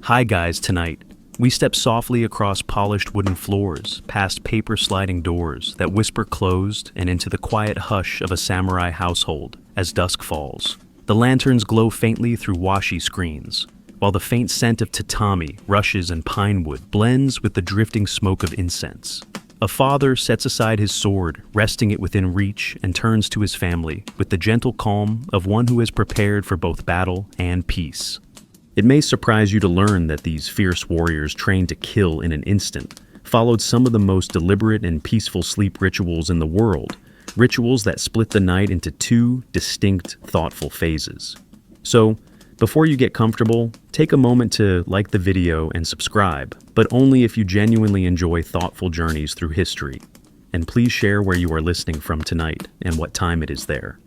Hi guys, tonight, we step softly across polished wooden floors, past paper sliding doors that whisper closed and into the quiet hush of a samurai household as dusk falls. The lanterns glow faintly through washi screens, while the faint scent of tatami, rushes, and pine wood blends with the drifting smoke of incense. A father sets aside his sword, resting it within reach, and turns to his family with the gentle calm of one who is prepared for both battle and peace. It may surprise you to learn that these fierce warriors trained to kill in an instant followed some of the most deliberate and peaceful sleep rituals in the world, rituals that split the night into two distinct, thoughtful phases. So, before you get comfortable, take a moment to like the video and subscribe, but only if you genuinely enjoy thoughtful journeys through history. And please share where you are listening from tonight and what time it is there.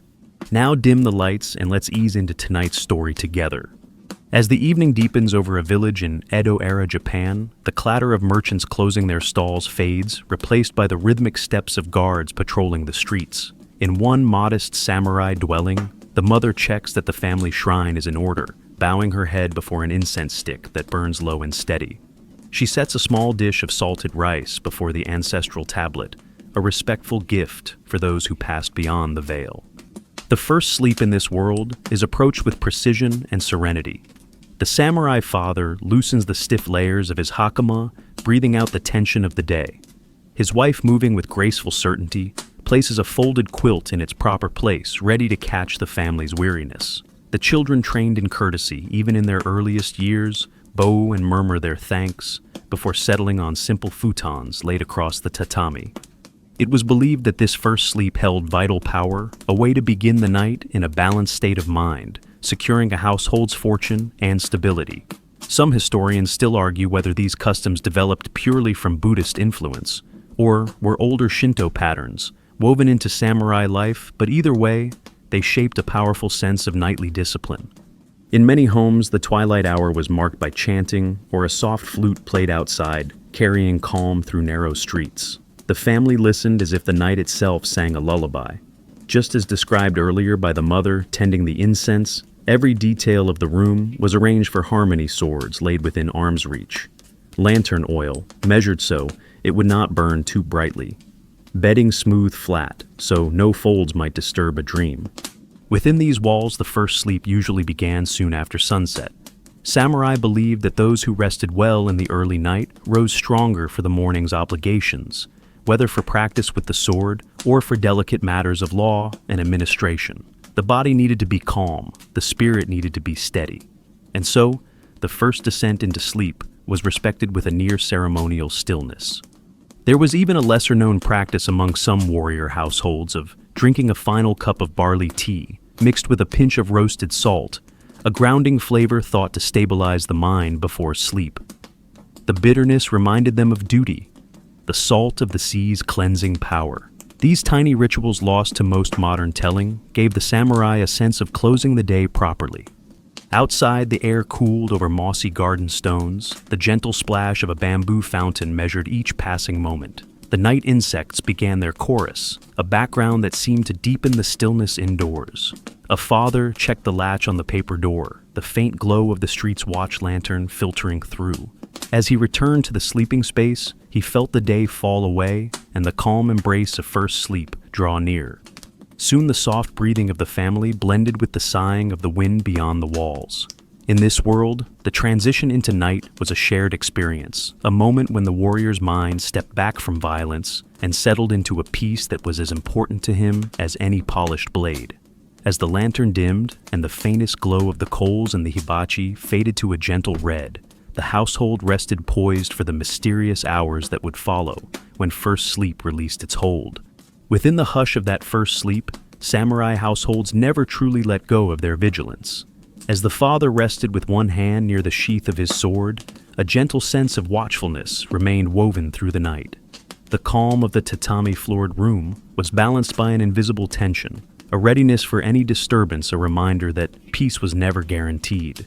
Now dim the lights and let's ease into tonight's story together. As the evening deepens over a village in Edo-period Japan, the clatter of merchants closing their stalls fades, replaced by the rhythmic steps of guards patrolling the streets. In one modest samurai dwelling, the mother checks that the family shrine is in order, bowing her head before an incense stick that burns low and steady. She sets a small dish of salted rice before the ancestral tablet, a respectful gift for those who passed beyond the veil. The first sleep in this world is approached with precision and serenity. The samurai father loosens the stiff layers of his hakama, breathing out the tension of the day. His wife, moving with graceful certainty, places a folded quilt in its proper place, ready to catch the family's weariness. The children, trained in courtesy, even in their earliest years, bow and murmur their thanks before settling on simple futons laid across the tatami. It was believed that this first sleep held vital power, a way to begin the night in a balanced state of mind, securing a household's fortune and stability. Some historians still argue whether these customs developed purely from Buddhist influence, or were older Shinto patterns, woven into samurai life, but either way, they shaped a powerful sense of nightly discipline. In many homes, the twilight hour was marked by chanting or a soft flute played outside, carrying calm through narrow streets. The family listened as if the night itself sang a lullaby. Just as described earlier by the mother tending the incense, every detail of the room was arranged for harmony swords laid within arm's reach. Lantern oil, measured so it would not burn too brightly. Bedding smooth flat, so no folds might disturb a dream. Within these walls, the first sleep usually began soon after sunset. Samurai believed that those who rested well in the early night rose stronger for the morning's obligations, whether for practice with the sword or for delicate matters of law and administration. The body needed to be calm, the spirit needed to be steady. And so, the first descent into sleep was respected with a near-ceremonial stillness. There was even a lesser-known practice among some warrior households of drinking a final cup of barley tea, mixed with a pinch of roasted salt, a grounding flavor thought to stabilize the mind before sleep. The bitterness reminded them of duty, the salt of the sea's cleansing power. These tiny rituals, lost to most modern telling, gave the samurai a sense of closing the day properly. Outside, the air cooled over mossy garden stones. The gentle splash of a bamboo fountain measured each passing moment. The night insects began their chorus, a background that seemed to deepen the stillness indoors. A father checked the latch on the paper door, the faint glow of the street's watch lantern filtering through. As he returned to the sleeping space, he felt the day fall away and the calm embrace of first sleep draw near. Soon the soft breathing of the family blended with the sighing of the wind beyond the walls. In this world, the transition into night was a shared experience, a moment when the warrior's mind stepped back from violence and settled into a peace that was as important to him as any polished blade. As the lantern dimmed and the faintest glow of the coals in the hibachi faded to a gentle red, the household rested poised for the mysterious hours that would follow when first sleep released its hold. Within the hush of that first sleep, samurai households never truly let go of their vigilance. As the father rested with one hand near the sheath of his sword, a gentle sense of watchfulness remained woven through the night. The calm of the tatami-floored room was balanced by an invisible tension, a readiness for any disturbance, a reminder that peace was never guaranteed.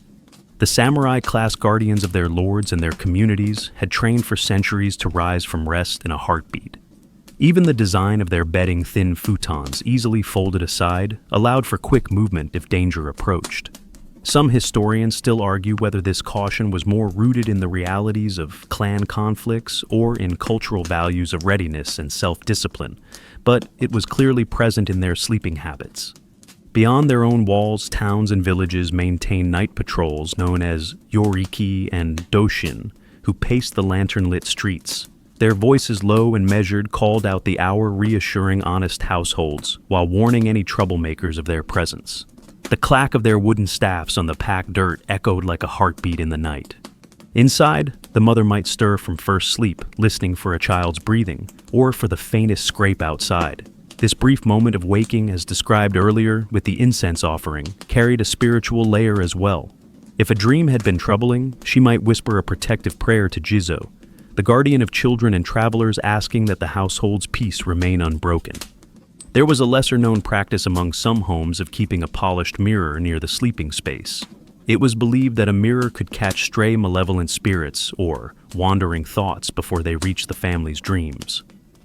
The samurai, class guardians of their lords and their communities, had trained for centuries to rise from rest in a heartbeat. Even the design of their bedding, thin futons easily folded aside, allowed for quick movement if danger approached. Some historians still argue whether this caution was more rooted in the realities of clan conflicts or in cultural values of readiness and self-discipline, but it was clearly present in their sleeping habits. Beyond their own walls, towns and villages maintain night patrols known as yoriki and doshin, who paced the lantern-lit streets. Their voices low and measured called out the hour, reassuring honest households while warning any troublemakers of their presence. The clack of their wooden staffs on the packed dirt echoed like a heartbeat in the night. Inside, the mother might stir from first sleep, listening for a child's breathing, or for the faintest scrape outside. This brief moment of waking, as described earlier with the incense offering, carried a spiritual layer as well. If a dream had been troubling, she might whisper a protective prayer to Jizo, the guardian of children and travelers, asking that the household's peace remain unbroken. There was a lesser-known practice among some homes of keeping a polished mirror near the sleeping space. It was believed that a mirror could catch stray malevolent spirits or wandering thoughts before they reached the family's dreams.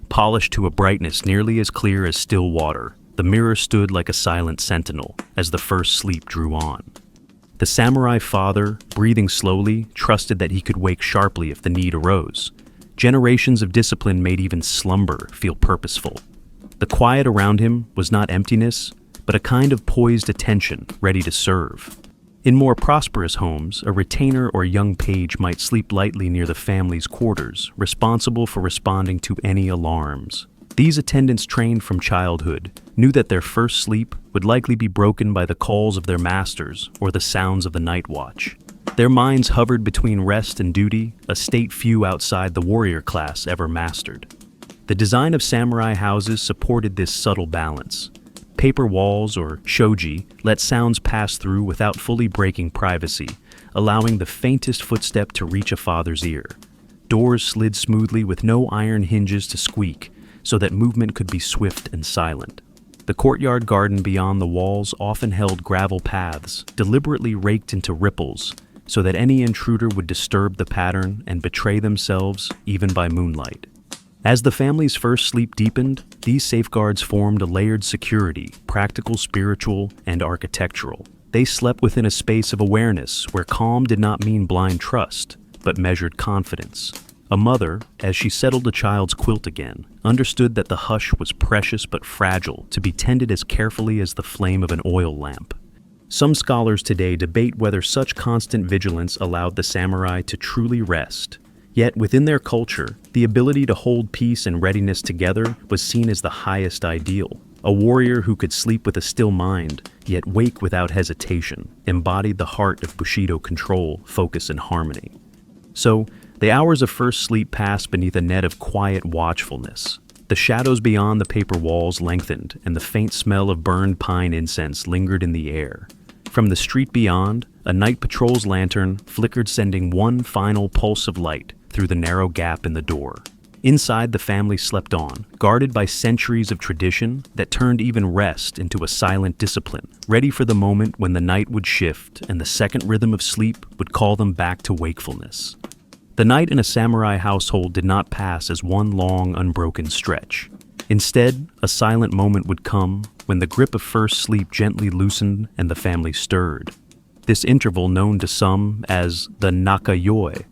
Polished to a brightness nearly as clear as still water, the mirror stood like a silent sentinel as the first sleep drew on. The samurai father, breathing slowly, trusted that he could wake sharply if the need arose. Generations of discipline made even slumber feel purposeful. The quiet around him was not emptiness, but a kind of poised attention ready to serve. In more prosperous homes, a retainer or young page might sleep lightly near the family's quarters, responsible for responding to any alarms. These attendants, trained from childhood, knew that their first sleep would likely be broken by the calls of their masters or the sounds of the night watch. Their minds hovered between rest and duty, a state few outside the warrior class ever mastered. The design of samurai houses supported this subtle balance. Paper walls, or shoji, let sounds pass through without fully breaking privacy, allowing the faintest footstep to reach a father's ear. Doors slid smoothly with no iron hinges to squeak, so that movement could be swift and silent. The courtyard garden beyond the walls often held gravel paths, deliberately raked into ripples, so that any intruder would disturb the pattern and betray themselves even by moonlight. As the family's first sleep deepened, these safeguards formed a layered security, practical, spiritual, and architectural. They slept within a space of awareness where calm did not mean blind trust, but measured confidence. A mother, as she settled a child's quilt again, understood that the hush was precious but fragile, to be tended as carefully as the flame of an oil lamp. Some scholars today debate whether such constant vigilance allowed the samurai to truly rest. Yet within their culture, the ability to hold peace and readiness together was seen as the highest ideal. A warrior who could sleep with a still mind, yet wake without hesitation, embodied the heart of Bushido: control, focus, and harmony. So, the hours of first sleep passed beneath a net of quiet watchfulness. The shadows beyond the paper walls lengthened, and the faint smell of burned pine incense lingered in the air. From the street beyond, a night patrol's lantern flickered, sending one final pulse of light through the narrow gap in the door. Inside, the family slept on, guarded by centuries of tradition that turned even rest into a silent discipline, ready for the moment when the night would shift and the second rhythm of sleep would call them back to wakefulness. The night in a samurai household did not pass as one long, unbroken stretch. Instead, a silent moment would come when the grip of first sleep gently loosened and the family stirred. This interval, known to some as the nakayoi,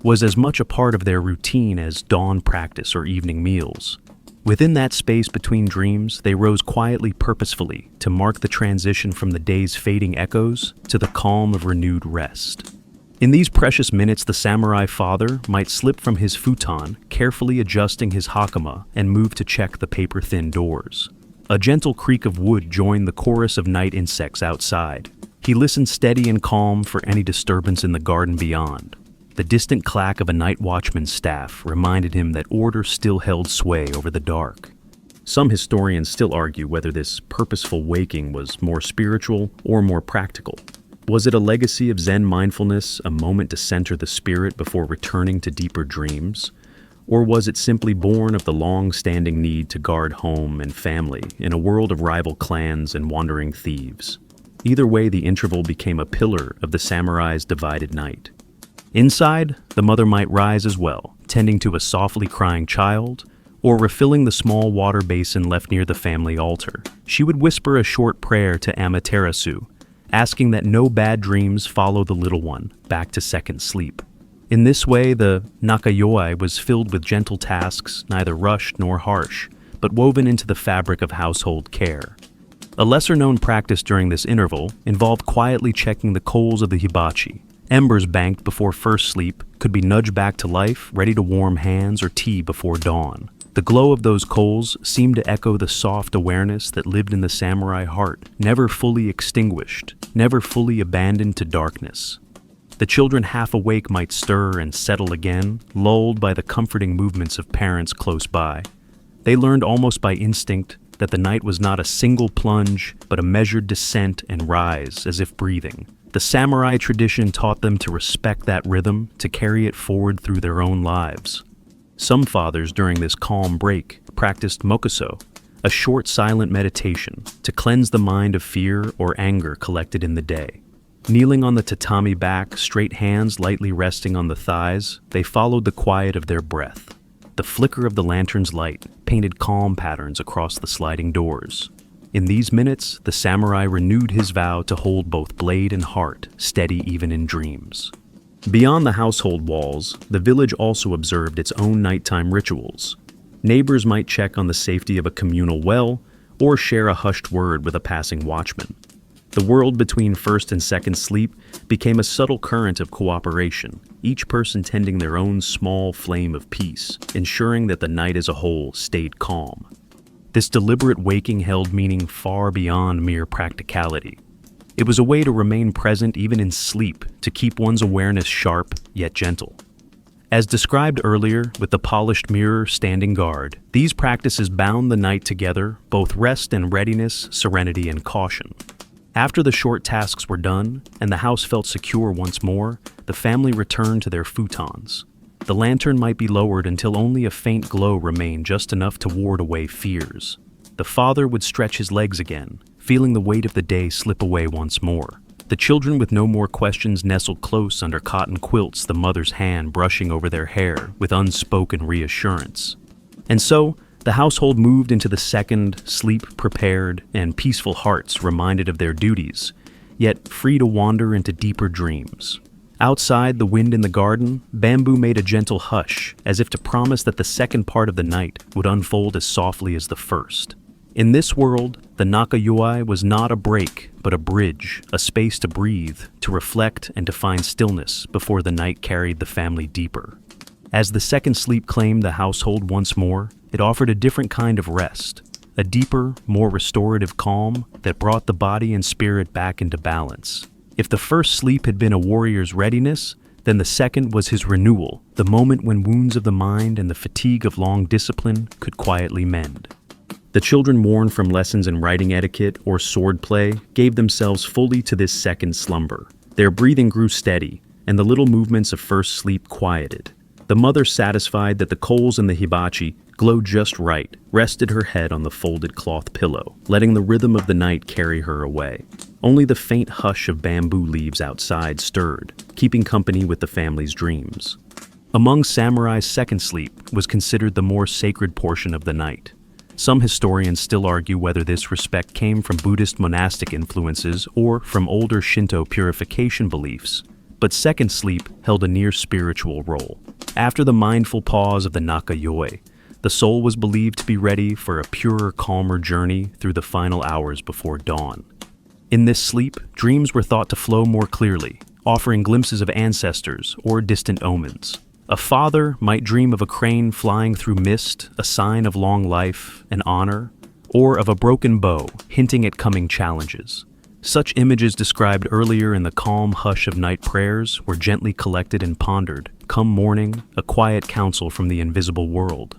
was as much a part of their routine as dawn practice or evening meals. Within that space between dreams, they rose quietly, purposefully, to mark the transition from the day's fading echoes to the calm of renewed rest. In these precious minutes, the samurai father might slip from his futon, carefully adjusting his hakama, and move to check the paper-thin doors. A gentle creak of wood joined the chorus of night insects outside. He listened steady and calm for any disturbance in the garden beyond. The distant clack of a night watchman's staff reminded him that order still held sway over the dark. Some historians still argue whether this purposeful waking was more spiritual or more practical. Was it a legacy of Zen mindfulness, a moment to center the spirit before returning to deeper dreams? Or was it simply born of the long-standing need to guard home and family in a world of rival clans and wandering thieves? Either way, the interval became a pillar of the samurai's divided night. Inside, the mother might rise as well, tending to a softly crying child, or refilling the small water basin left near the family altar. She would whisper a short prayer to Amaterasu, asking that no bad dreams follow the little one back to second sleep. In this way, the nakayoi was filled with gentle tasks, neither rushed nor harsh, but woven into the fabric of household care. A lesser-known practice during this interval involved quietly checking the coals of the hibachi. Embers banked before first sleep could be nudged back to life, ready to warm hands or tea before dawn. The glow of those coals seemed to echo the soft awareness that lived in the samurai heart, never fully extinguished, never fully abandoned to darkness. The children half awake might stir and settle again, lulled by the comforting movements of parents close by. They learned almost by instinct that the night was not a single plunge, but a measured descent and rise, as if breathing. The samurai tradition taught them to respect that rhythm, to carry it forward through their own lives. Some fathers during this calm break practiced mokuso, a short silent meditation to cleanse the mind of fear or anger collected in the day. Kneeling on the tatami back, straight hands lightly resting on the thighs, they followed the quiet of their breath. The flicker of the lantern's light painted calm patterns across the sliding doors. In these minutes, the samurai renewed his vow to hold both blade and heart steady even in dreams. Beyond the household walls, the village also observed its own nighttime rituals. Neighbors might check on the safety of a communal well or share a hushed word with a passing watchman. The world between first and second sleep became a subtle current of cooperation, each person tending their own small flame of peace, ensuring that the night as a whole stayed calm. This deliberate waking held meaning far beyond mere practicality. It was a way to remain present even in sleep, to keep one's awareness sharp yet gentle. As described earlier, with the polished mirror standing guard, these practices bound the night together, both rest and readiness, serenity and caution. After the short tasks were done, and the house felt secure once more, the family returned to their futons. The lantern might be lowered until only a faint glow remained, just enough to ward away fears. The father would stretch his legs again, feeling the weight of the day slip away once more. The children with no more questions nestled close under cotton quilts, the mother's hand brushing over their hair with unspoken reassurance. And so, the household moved into the second, sleep-prepared, and peaceful hearts reminded of their duties, yet free to wander into deeper dreams. Outside, the wind in the garden, bamboo made a gentle hush, as if to promise that the second part of the night would unfold as softly as the first. In this world, the nakayoi was not a break, but a bridge, a space to breathe, to reflect, and to find stillness before the night carried the family deeper. As the second sleep claimed the household once more, it offered a different kind of rest, a deeper, more restorative calm that brought the body and spirit back into balance. If the first sleep had been a warrior's readiness, then the second was his renewal, the moment when wounds of the mind and the fatigue of long discipline could quietly mend. The children, worn from lessons in writing etiquette or sword play, gave themselves fully to this second slumber. Their breathing grew steady, and the little movements of first sleep quieted. The mother, satisfied that the coals in the hibachi glowed just right, rested her head on the folded cloth pillow, letting the rhythm of the night carry her away. Only the faint hush of bamboo leaves outside stirred, keeping company with the family's dreams. Among samurai's second sleep was considered the more sacred portion of the night. Some historians still argue whether this respect came from Buddhist monastic influences or from older Shinto purification beliefs, but second sleep held a near spiritual role. After the mindful pause of the nakayoi, the soul was believed to be ready for a purer, calmer journey through the final hours before dawn. In this sleep, dreams were thought to flow more clearly, offering glimpses of ancestors or distant omens. A father might dream of a crane flying through mist, a sign of long life and honor, or of a broken bow, hinting at coming challenges. Such images described earlier in the calm hush of night prayers were gently collected and pondered, come morning, a quiet counsel from the invisible world.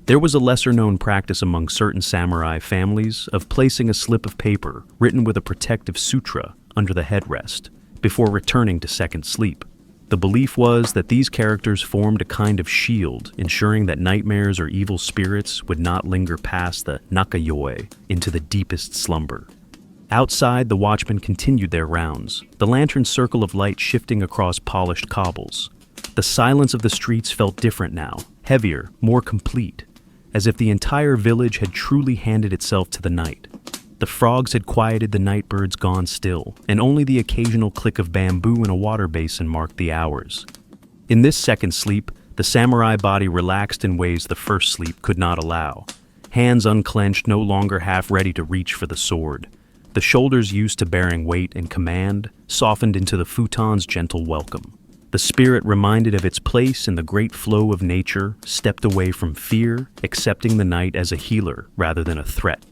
There was a lesser-known practice among certain samurai families of placing a slip of paper written with a protective sutra under the headrest before returning to second sleep. The belief was that these characters formed a kind of shield, ensuring that nightmares or evil spirits would not linger past the nakayoi into the deepest slumber. Outside, the watchmen continued their rounds, the lantern's circle of light shifting across polished cobbles. The silence of the streets felt different now, heavier, more complete, as if the entire village had truly handed itself to the night. The frogs had quieted, the night birds gone still, and only the occasional click of bamboo in a water basin marked the hours. In this second sleep, the samurai body relaxed in ways the first sleep could not allow. Hands unclenched, no longer half ready to reach for the sword. The shoulders used to bearing weight and command softened into the futon's gentle welcome. The spirit, reminded of its place in the great flow of nature, stepped away from fear, accepting the night as a healer rather than a threat.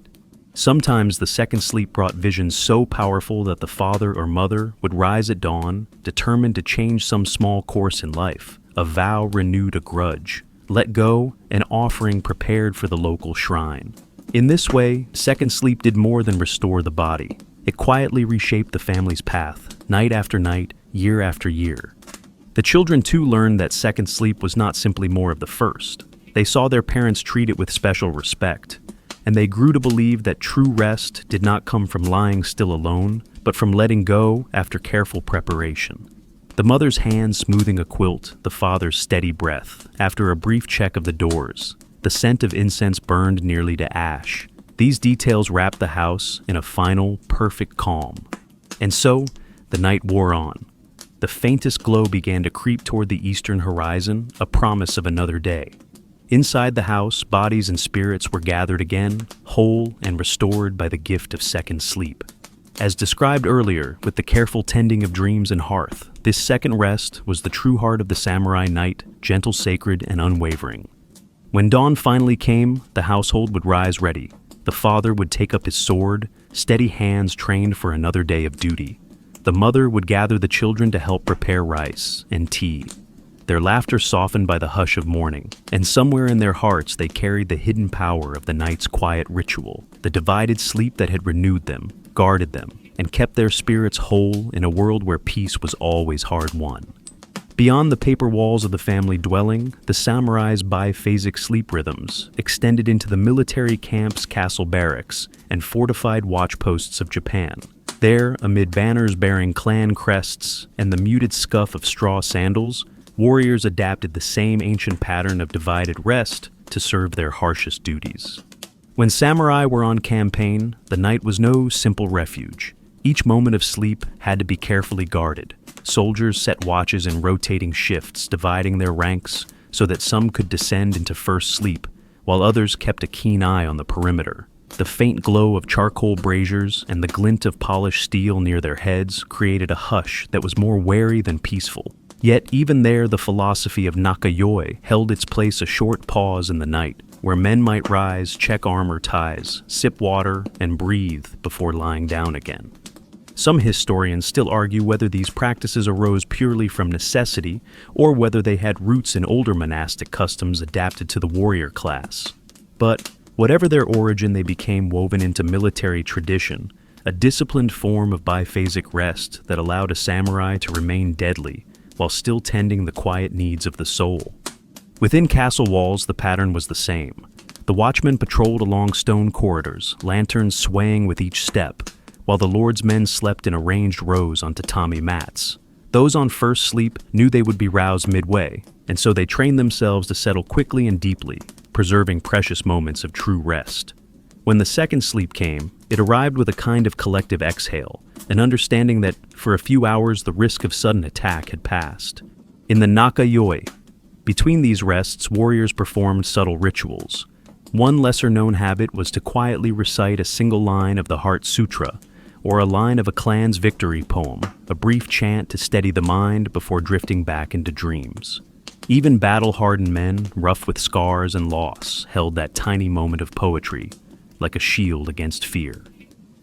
Sometimes the second sleep brought visions so powerful that the father or mother would rise at dawn, determined to change some small course in life, a vow renewed, a grudge, let go, an offering prepared for the local shrine. In this way, second sleep did more than restore the body. It quietly reshaped the family's path, night after night, year after year. The children too learned that second sleep was not simply more of the first. They saw their parents treat it with special respect, and they grew to believe that true rest did not come from lying still alone, but from letting go after careful preparation. The mother's hand smoothing a quilt, the father's steady breath, after a brief check of the doors. The scent of incense burned nearly to ash. These details wrapped the house in a final, perfect calm. And so, the night wore on. The faintest glow began to creep toward the eastern horizon, a promise of another day. Inside the house, bodies and spirits were gathered again, whole and restored by the gift of second sleep. As described earlier, with the careful tending of dreams and hearth, this second rest was the true heart of the samurai night, gentle, sacred, and unwavering. When dawn finally came, the household would rise ready. The father would take up his sword, steady hands trained for another day of duty. The mother would gather the children to help prepare rice and tea. Their laughter softened by the hush of morning, and somewhere in their hearts they carried the hidden power of the night's quiet ritual, the divided sleep that had renewed them, guarded them, and kept their spirits whole in a world where peace was always hard won. Beyond the paper walls of the family dwelling, the samurai's biphasic sleep rhythms extended into the military camps, castle barracks, and fortified watchposts of Japan. There, amid banners bearing clan crests and the muted scuff of straw sandals, warriors adapted the same ancient pattern of divided rest to serve their harshest duties. When samurai were on campaign, the night was no simple refuge. Each moment of sleep had to be carefully guarded. Soldiers set watches in rotating shifts, dividing their ranks so that some could descend into first sleep, while others kept a keen eye on the perimeter. The faint glow of charcoal braziers and the glint of polished steel near their heads created a hush that was more wary than peaceful. Yet even there, the philosophy of nakayoi held its place, a short pause in the night, where men might rise, check armor ties, sip water, and breathe before lying down again. Some historians still argue whether these practices arose purely from necessity or whether they had roots in older monastic customs adapted to the warrior class. But whatever their origin, they became woven into military tradition, a disciplined form of biphasic rest that allowed a samurai to remain deadly while still tending the quiet needs of the soul. Within castle walls, the pattern was the same. The watchmen patrolled along stone corridors, lanterns swaying with each step, while the lord's men slept in arranged rows on tatami mats. Those on first sleep knew they would be roused midway, and so they trained themselves to settle quickly and deeply, preserving precious moments of true rest. When the second sleep came, it arrived with a kind of collective exhale, an understanding that for a few hours the risk of sudden attack had passed. In the nakayoi, between these rests, warriors performed subtle rituals. One lesser-known habit was to quietly recite a single line of the Heart Sutra, or a line of a clan's victory poem, a brief chant to steady the mind before drifting back into dreams. Even battle-hardened men, rough with scars and loss, held that tiny moment of poetry, like a shield against fear.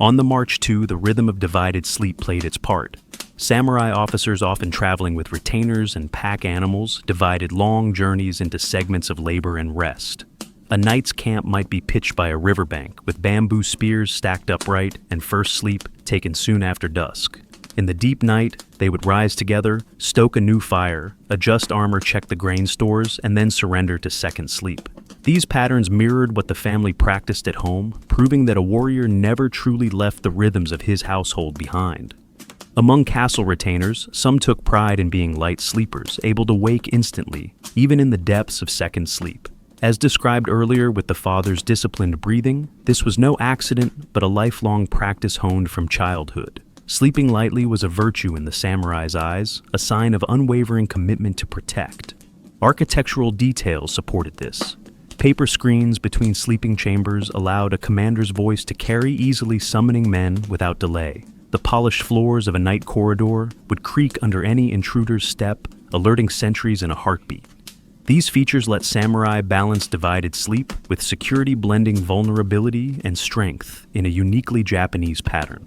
On the march too, the rhythm of divided sleep played its part. Samurai officers, often traveling with retainers and pack animals, divided long journeys into segments of labor and rest. A night's camp might be pitched by a riverbank, with bamboo spears stacked upright and first sleep taken soon after dusk. In the deep night, they would rise together, stoke a new fire, adjust armor, check the grain stores, and then surrender to second sleep. These patterns mirrored what the family practiced at home, proving that a warrior never truly left the rhythms of his household behind. Among castle retainers, some took pride in being light sleepers, able to wake instantly, even in the depths of second sleep. As described earlier with the father's disciplined breathing, this was no accident but a lifelong practice honed from childhood. Sleeping lightly was a virtue in the samurai's eyes, a sign of unwavering commitment to protect. Architectural details supported this. Paper screens between sleeping chambers allowed a commander's voice to carry easily, summoning men without delay. The polished floors of a night corridor would creak under any intruder's step, alerting sentries in a heartbeat. These features let samurai balance divided sleep with security, blending vulnerability and strength in a uniquely Japanese pattern.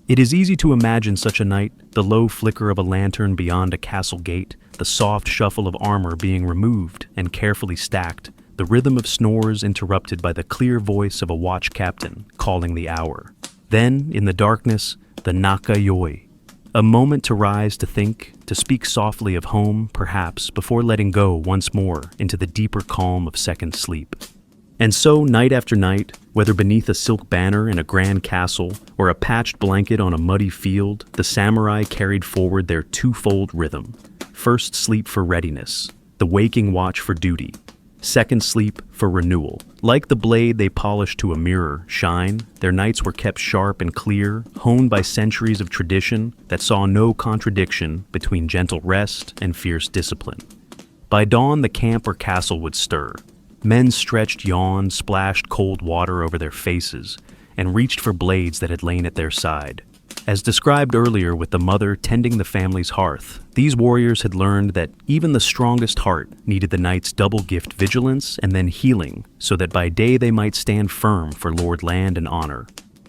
It is easy to imagine such a night, the low flicker of a lantern beyond a castle gate, the soft shuffle of armor being removed and carefully stacked, the rhythm of snores interrupted by the clear voice of a watch captain calling the hour. Then, in the darkness, the naka-yoi, a moment to rise, to think, to speak softly of home, perhaps, before letting go once more into the deeper calm of second sleep. And so, night after night, whether beneath a silk banner in a grand castle or a patched blanket on a muddy field, the samurai carried forward their twofold rhythm. First sleep for readiness, the waking watch for duty. Second sleep for renewal. Like the blade they polished to a mirror shine, their nights were kept sharp and clear, honed by centuries of tradition that saw no contradiction between gentle rest and fierce discipline. By dawn, the camp or castle would stir. Men stretched, yawned, splashed cold water over their faces, and reached for blades that had lain at their side. As described earlier with the mother tending the family's hearth, these warriors had learned that even the strongest heart needed the night's double gift, vigilance and then healing, so that by day they might stand firm for lord land and honor.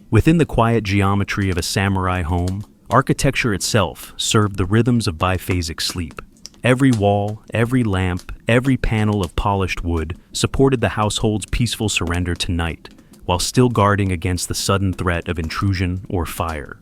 Within the quiet geometry of a samurai home, architecture itself served the rhythms of biphasic sleep. Every wall, every lamp, every panel of polished wood supported the household's peaceful surrender to night, while still guarding against the sudden threat of intrusion or fire.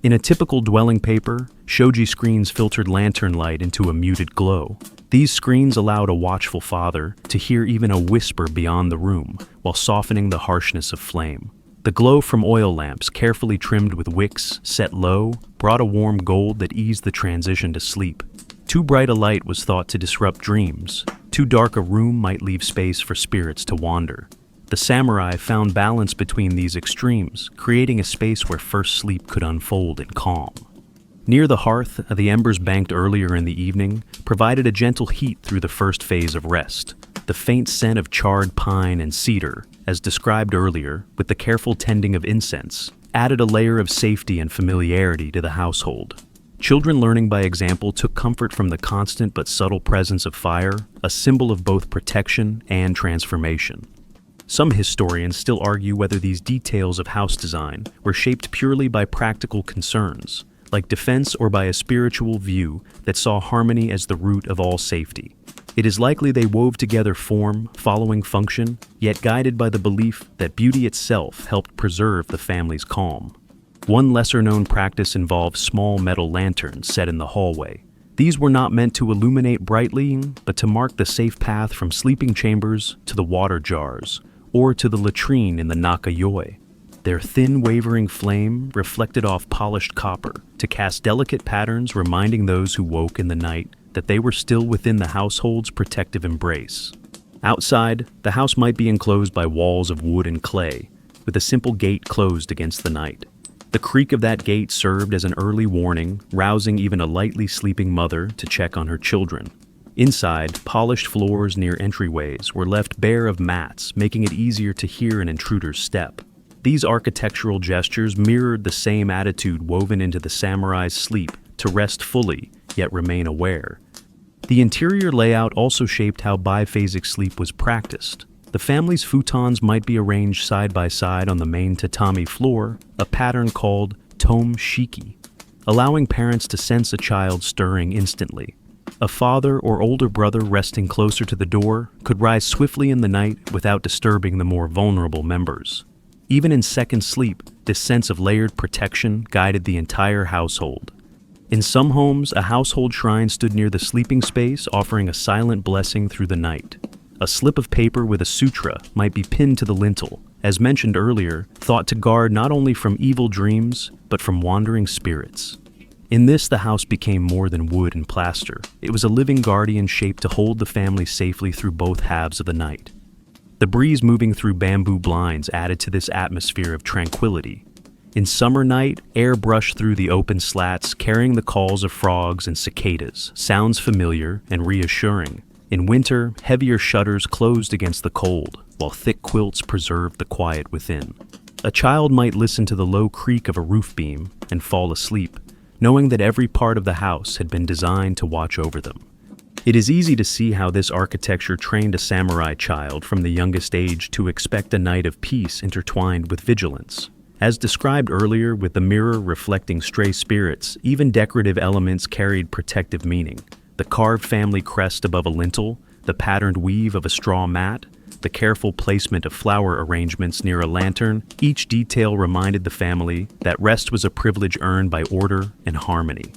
In a typical dwelling paper, shoji screens filtered lantern light into a muted glow. These screens allowed a watchful father to hear even a whisper beyond the room, while softening the harshness of flame. The glow from oil lamps, carefully trimmed with wicks set low, brought a warm gold that eased the transition to sleep. Too bright a light was thought to disrupt dreams. Too dark a room might leave space for spirits to wander. The samurai found balance between these extremes, creating a space where first sleep could unfold in calm. Near the hearth, the embers banked earlier in the evening provided a gentle heat through the first phase of rest. The faint scent of charred pine and cedar, as described earlier, with the careful tending of incense, added a layer of safety and familiarity to the household. Children learning by example took comfort from the constant but subtle presence of fire, a symbol of both protection and transformation. Some historians still argue whether these details of house design were shaped purely by practical concerns, like defense, or by a spiritual view that saw harmony as the root of all safety. It is likely they wove together form following function, yet guided by the belief that beauty itself helped preserve the family's calm. One lesser-known practice involved small metal lanterns set in the hallway. These were not meant to illuminate brightly, but to mark the safe path from sleeping chambers to the water jars, or to the latrine in the naka-yoi. Their thin, wavering flame reflected off polished copper to cast delicate patterns, reminding those who woke in the night that they were still within the household's protective embrace. Outside, the house might be enclosed by walls of wood and clay, with a simple gate closed against the night. The creak of that gate served as an early warning, rousing even a lightly sleeping mother to check on her children. Inside, polished floors near entryways were left bare of mats, making it easier to hear an intruder's step. These architectural gestures mirrored the same attitude woven into the samurai's sleep, to rest fully, yet remain aware. The interior layout also shaped how biphasic sleep was practiced. The family's futons might be arranged side by side on the main tatami floor, a pattern called tom shiki, allowing parents to sense a child stirring instantly. A father or older brother resting closer to the door could rise swiftly in the night without disturbing the more vulnerable members. Even in second sleep, this sense of layered protection guided the entire household. In some homes, a household shrine stood near the sleeping space, offering a silent blessing through the night. A slip of paper with a sutra might be pinned to the lintel, as mentioned earlier, thought to guard not only from evil dreams, but from wandering spirits. In this, the house became more than wood and plaster. It was a living guardian shaped to hold the family safely through both halves of the night. The breeze moving through bamboo blinds added to this atmosphere of tranquility. In summer night, air brushed through the open slats, carrying the calls of frogs and cicadas, sounds familiar and reassuring. In winter, heavier shutters closed against the cold, while thick quilts preserved the quiet within. A child might listen to the low creak of a roof beam and fall asleep, knowing that every part of the house had been designed to watch over them. It is easy to see how this architecture trained a samurai child from the youngest age to expect a night of peace intertwined with vigilance. As described earlier, with the mirror reflecting stray spirits, even decorative elements carried protective meaning. The carved family crest above a lintel, the patterned weave of a straw mat, the careful placement of flower arrangements near a lantern, each detail reminded the family that rest was a privilege earned by order and harmony.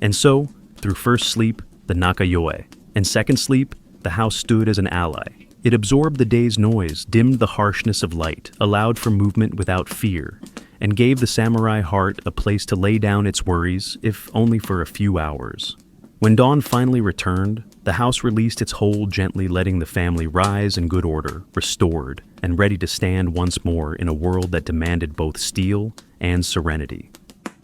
And so, through first sleep, the nakayoe, and second sleep, the house stood as an ally. It absorbed the day's noise, dimmed the harshness of light, allowed for movement without fear, and gave the samurai heart a place to lay down its worries, if only for a few hours. When dawn finally returned, the house released its hold, gently letting the family rise in good order, restored, and ready to stand once more in a world that demanded both steel and serenity.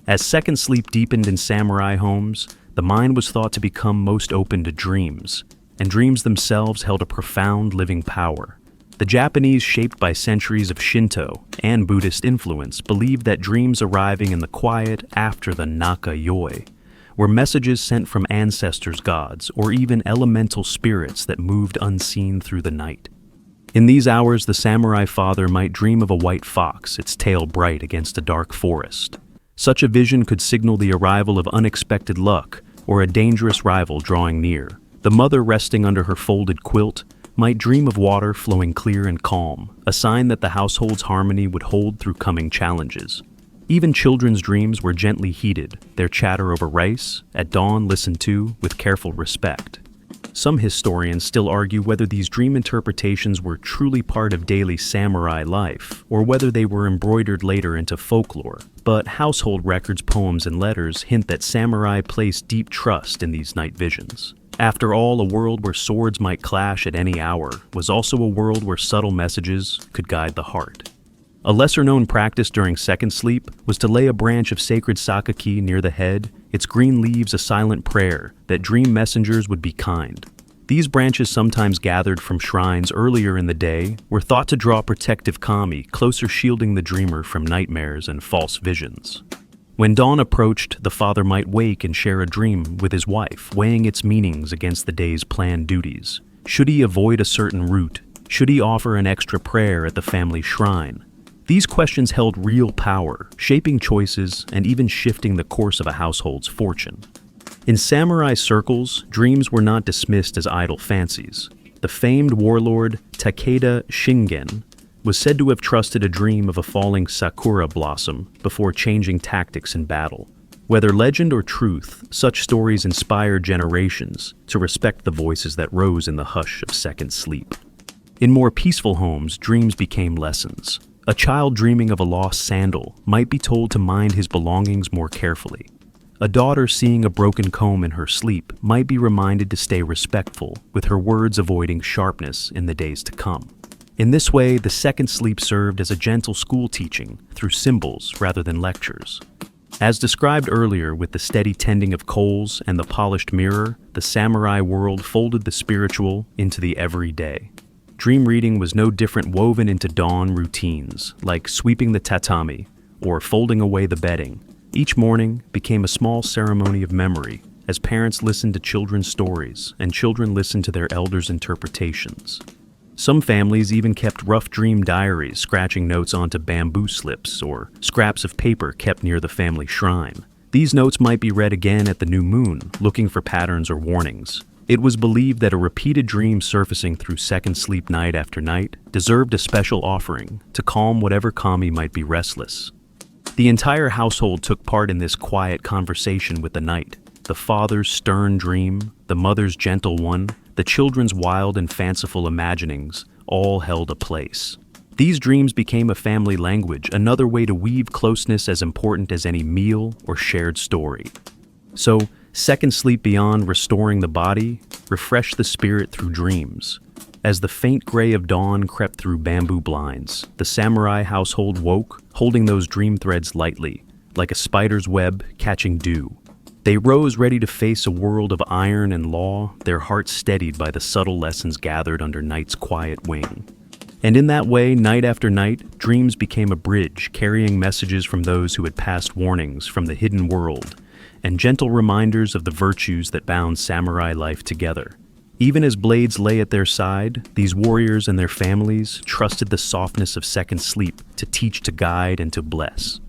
As second sleep deepened in samurai homes, the mind was thought to become most open to dreams, and dreams themselves held a profound living power. The Japanese, shaped by centuries of Shinto and Buddhist influence, believed that dreams arriving in the quiet after the naka-yoi were messages sent from ancestors' gods or even elemental spirits that moved unseen through the night. In these hours, the samurai father might dream of a white fox, its tail bright against a dark forest. Such a vision could signal the arrival of unexpected luck or a dangerous rival drawing near. The mother, resting under her folded quilt, might dream of water flowing clear and calm, a sign that the household's harmony would hold through coming challenges. Even children's dreams were gently heeded, their chatter over rice, at dawn listened to with careful respect. Some historians still argue whether these dream interpretations were truly part of daily samurai life, or whether they were embroidered later into folklore. But household records, poems, and letters hint that samurai placed deep trust in these night visions. After all, a world where swords might clash at any hour was also a world where subtle messages could guide the heart. A lesser-known practice during second sleep was to lay a branch of sacred sakaki near the head, its green leaves a silent prayer that dream messengers would be kind. These branches, sometimes gathered from shrines earlier in the day, were thought to draw protective kami, closer shielding the dreamer from nightmares and false visions. When dawn approached, the father might wake and share a dream with his wife, weighing its meanings against the day's planned duties. Should he avoid a certain route? Should he offer an extra prayer at the family shrine? These questions held real power, shaping choices and even shifting the course of a household's fortune. In samurai circles, dreams were not dismissed as idle fancies. The famed warlord Takeda Shingen was said to have trusted a dream of a falling sakura blossom before changing tactics in battle. Whether legend or truth, such stories inspired generations to respect the voices that rose in the hush of second sleep. In more peaceful homes, dreams became lessons. A child dreaming of a lost sandal might be told to mind his belongings more carefully. A daughter seeing a broken comb in her sleep might be reminded to stay respectful, with her words avoiding sharpness in the days to come. In this way, the second sleep served as a gentle school teaching through symbols rather than lectures. As described earlier, with the steady tending of coals and the polished mirror, the samurai world folded the spiritual into the everyday. Dream reading was no different, woven into dawn routines, like sweeping the tatami or folding away the bedding. Each morning became a small ceremony of memory, as parents listened to children's stories and children listened to their elders' interpretations. Some families even kept rough dream diaries, scratching notes onto bamboo slips or scraps of paper kept near the family shrine. These notes might be read again at the new moon, looking for patterns or warnings. It was believed that a repeated dream surfacing through second sleep night after night deserved a special offering to calm whatever kami might be restless. The entire household took part in this quiet conversation with the night. The father's stern dream, the mother's gentle one, the children's wild and fanciful imaginings all held a place. These dreams became a family language, another way to weave closeness as important as any meal or shared story. So, second sleep, beyond restoring the body, refreshed the spirit through dreams. As the faint gray of dawn crept through bamboo blinds, the samurai household woke, holding those dream threads lightly, like a spider's web catching dew. They rose ready to face a world of iron and law, their hearts steadied by the subtle lessons gathered under night's quiet wing. And in that way, night after night, dreams became a bridge carrying messages from those who had passed warnings from the hidden world, and gentle reminders of the virtues that bound samurai life together. Even as blades lay at their side, these warriors and their families trusted the softness of second sleep to teach, to guide, and to bless.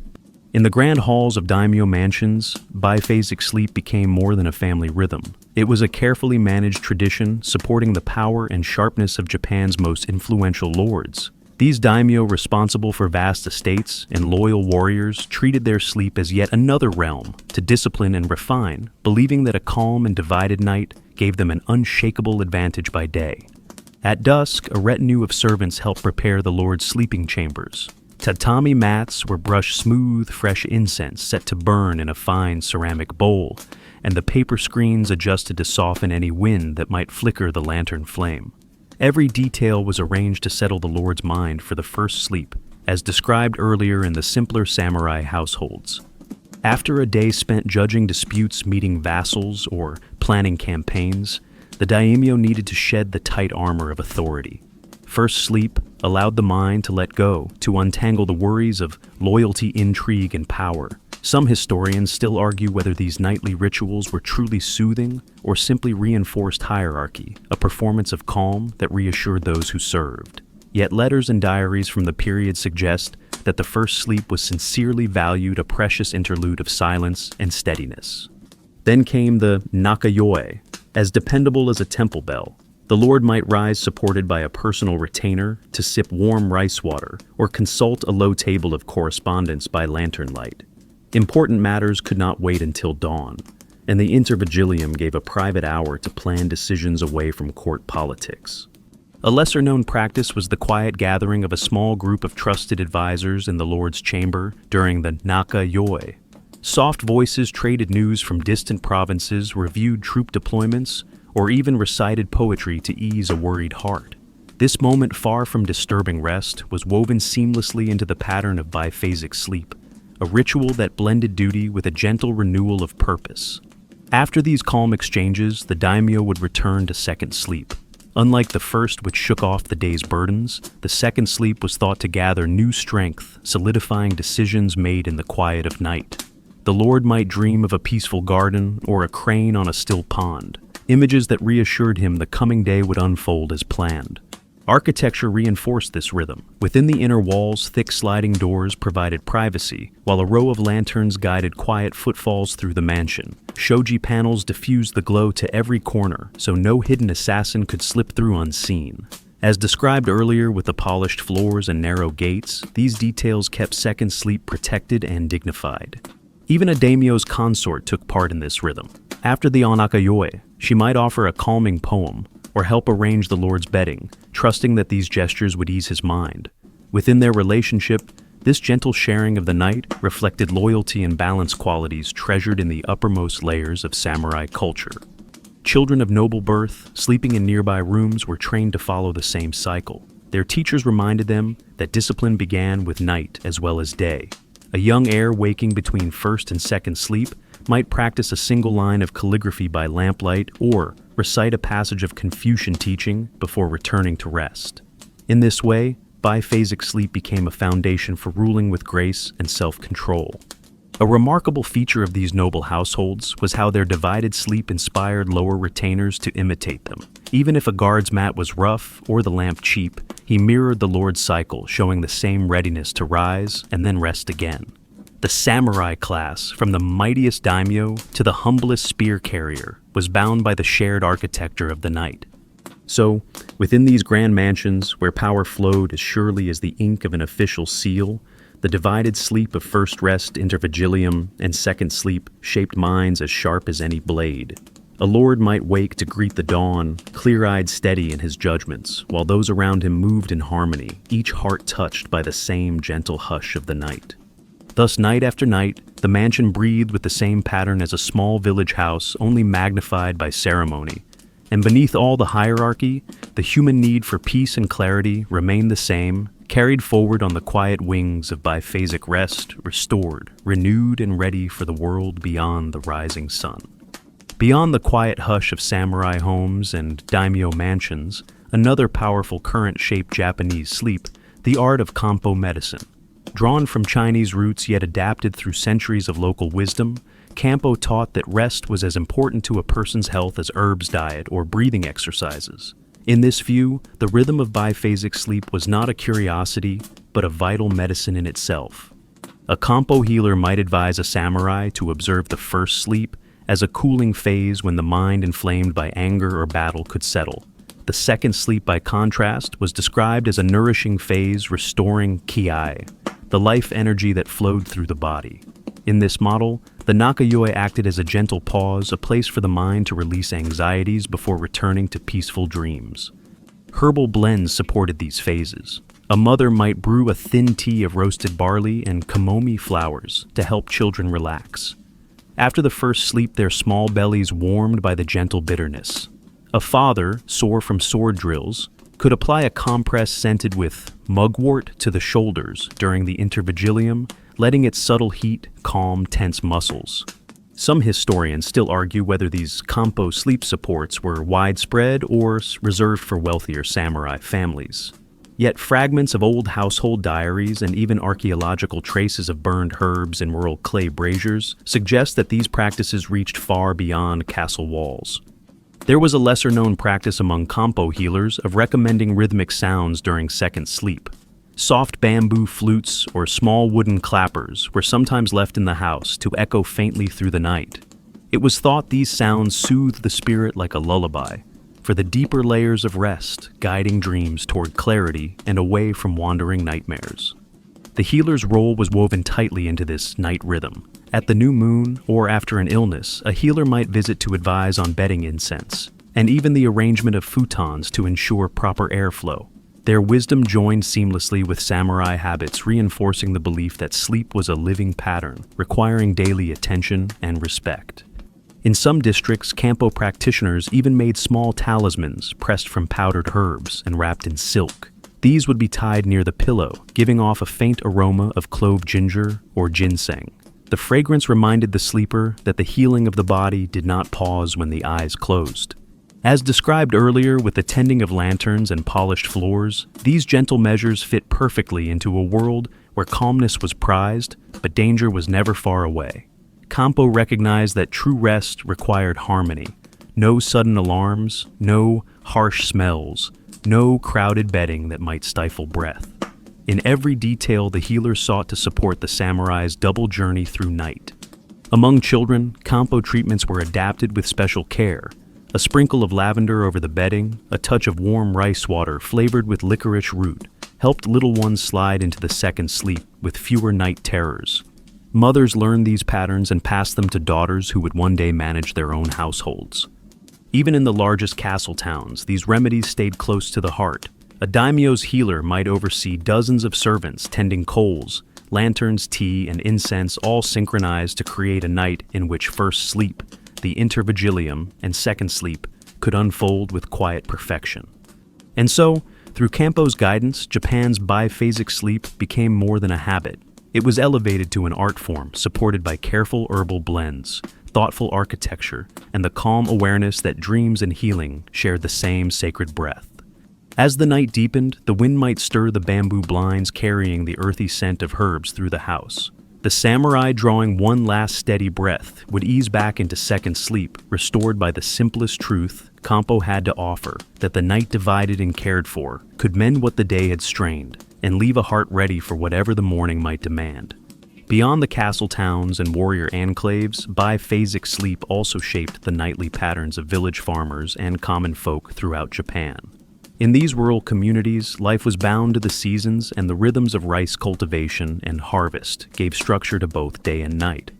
In the grand halls of daimyo mansions, biphasic sleep became more than a family rhythm. It was a carefully managed tradition supporting the power and sharpness of Japan's most influential lords. These daimyo, responsible for vast estates and loyal warriors, treated their sleep as yet another realm to discipline and refine, believing that a calm and divided night gave them an unshakable advantage by day. At dusk, a retinue of servants helped prepare the lord's sleeping chambers. Tatami mats were brushed smooth, fresh incense set to burn in a fine ceramic bowl, and the paper screens adjusted to soften any wind that might flicker the lantern flame. Every detail was arranged to settle the lord's mind for the first sleep, as described earlier in the simpler samurai households. After a day spent judging disputes, meeting vassals, or planning campaigns, the daimyo needed to shed the tight armor of authority. First sleep allowed the mind to let go, to untangle the worries of loyalty, intrigue, and power. Some historians still argue whether these nightly rituals were truly soothing or simply reinforced hierarchy, a performance of calm that reassured those who served. Yet letters and diaries from the period suggest that the first sleep was sincerely valued, a precious interlude of silence and steadiness. Then came the nakayoe, as dependable as a temple bell. The lord might rise supported by a personal retainer to sip warm rice water or consult a low table of correspondence by lantern light. Important matters could not wait until dawn, and the intervigilium gave a private hour to plan decisions away from court politics. A lesser-known practice was the quiet gathering of a small group of trusted advisors in the lord's chamber during the nakayoe. Soft voices traded news from distant provinces, reviewed troop deployments, or even recited poetry to ease a worried heart. This moment, far from disturbing rest, was woven seamlessly into the pattern of biphasic sleep, a ritual that blended duty with a gentle renewal of purpose. After these calm exchanges, the daimyo would return to second sleep. Unlike the first, which shook off the day's burdens, the second sleep was thought to gather new strength, solidifying decisions made in the quiet of night. The lord might dream of a peaceful garden or a crane on a still pond, images that reassured him the coming day would unfold as planned. Architecture reinforced this rhythm. Within the inner walls, thick sliding doors provided privacy, while a row of lanterns guided quiet footfalls through the mansion. Shoji panels diffused the glow to every corner, so no hidden assassin could slip through unseen. As described earlier with the polished floors and narrow gates, these details kept second sleep protected and dignified. Even a daimyo's consort took part in this rhythm. After the onakayoe, she might offer a calming poem, or help arrange the lord's bedding, trusting that these gestures would ease his mind. Within their relationship, this gentle sharing of the night reflected loyalty and balance qualities treasured in the uppermost layers of samurai culture. Children of noble birth, sleeping in nearby rooms, were trained to follow the same cycle. Their teachers reminded them that discipline began with night as well as day. A young heir waking between first and second sleep might practice a single line of calligraphy by lamplight or recite a passage of Confucian teaching before returning to rest. In this way, biphasic sleep became a foundation for ruling with grace and self-control. A remarkable feature of these noble households was how their divided sleep inspired lower retainers to imitate them. Even if a guard's mat was rough or the lamp cheap, he mirrored the lord's cycle, showing the same readiness to rise and then rest again. The samurai class, from the mightiest daimyo to the humblest spear carrier, was bound by the shared architecture of the night. So, within these grand mansions, where power flowed as surely as the ink of an official seal, the divided sleep of first rest, intervigilium, and second sleep shaped minds as sharp as any blade. A lord might wake to greet the dawn, clear-eyed, steady in his judgments, while those around him moved in harmony, each heart touched by the same gentle hush of the night. Thus, night after night, the mansion breathed with the same pattern as a small village house, only magnified by ceremony. And beneath all the hierarchy, the human need for peace and clarity remained the same, carried forward on the quiet wings of biphasic rest, restored, renewed, and ready for the world beyond the rising sun. Beyond the quiet hush of samurai homes and daimyo mansions, another powerful current shaped Japanese sleep, the art of Kampo medicine. Drawn from Chinese roots yet adapted through centuries of local wisdom, Kampo taught that rest was as important to a person's health as herbs diet or breathing exercises. In this view, the rhythm of biphasic sleep was not a curiosity, but a vital medicine in itself. A Kampo healer might advise a samurai to observe the first sleep as a cooling phase when the mind inflamed by anger or battle could settle. The second sleep, by contrast, was described as a nourishing phase restoring ki, the life energy that flowed through the body. In this model, the Nakayue acted as a gentle pause, a place for the mind to release anxieties before returning to peaceful dreams. Herbal blends supported these phases. A mother might brew a thin tea of roasted barley and kamomi flowers to help children relax. After the first sleep, their small bellies warmed by the gentle bitterness. A father, sore from sword drills, could apply a compress scented with mugwort to the shoulders during the intervigilium, letting its subtle heat calm tense muscles. Some historians still argue whether these Kampo sleep supports were widespread or reserved for wealthier samurai families. Yet fragments of old household diaries and even archaeological traces of burned herbs in rural clay braziers suggest that these practices reached far beyond castle walls. There was a lesser-known practice among Kampo healers of recommending rhythmic sounds during second sleep. Soft bamboo flutes or small wooden clappers were sometimes left in the house to echo faintly through the night. It was thought these sounds soothed the spirit like a lullaby, for the deeper layers of rest, guiding dreams toward clarity and away from wandering nightmares. The healer's role was woven tightly into this night rhythm. At the new moon or after an illness, a healer might visit to advise on bedding incense, and even the arrangement of futons to ensure proper airflow. Their wisdom joined seamlessly with samurai habits, reinforcing the belief that sleep was a living pattern, requiring daily attention and respect. In some districts, Kampo practitioners even made small talismans pressed from powdered herbs and wrapped in silk. These would be tied near the pillow, giving off a faint aroma of clove ginger or ginseng. The fragrance reminded the sleeper that the healing of the body did not pause when the eyes closed. As described earlier with the tending of lanterns and polished floors, these gentle measures fit perfectly into a world where calmness was prized, but danger was never far away. Kampo recognized that true rest required harmony. No sudden alarms, no harsh smells, no crowded bedding that might stifle breath. In every detail, the healer sought to support the samurai's double journey through night. Among children, Kampo treatments were adapted with special care. A sprinkle of lavender over the bedding, a touch of warm rice water flavored with licorice root, helped little ones slide into the second sleep with fewer night terrors. Mothers learned these patterns and passed them to daughters who would one day manage their own households. Even in the largest castle towns, these remedies stayed close to the heart. A daimyo's healer might oversee dozens of servants tending coals, lanterns, tea, and incense, all synchronized to create a night in which first sleep, the intervigilium, and second sleep could unfold with quiet perfection. And so, through Kampo's guidance, Japan's biphasic sleep became more than a habit. It was elevated to an art form supported by careful herbal blends, thoughtful architecture, and the calm awareness that dreams and healing shared the same sacred breath. As the night deepened, the wind might stir the bamboo blinds carrying the earthy scent of herbs through the house. The samurai, drawing one last steady breath, would ease back into second sleep, restored by the simplest truth Kampo had to offer, that the night divided and cared for could mend what the day had strained, and leave a heart ready for whatever the morning might demand. Beyond the castle towns and warrior enclaves, biphasic sleep also shaped the nightly patterns of village farmers and common folk throughout Japan. In these rural communities, life was bound to the seasons, and the rhythms of rice cultivation and harvest gave structure to both day and night.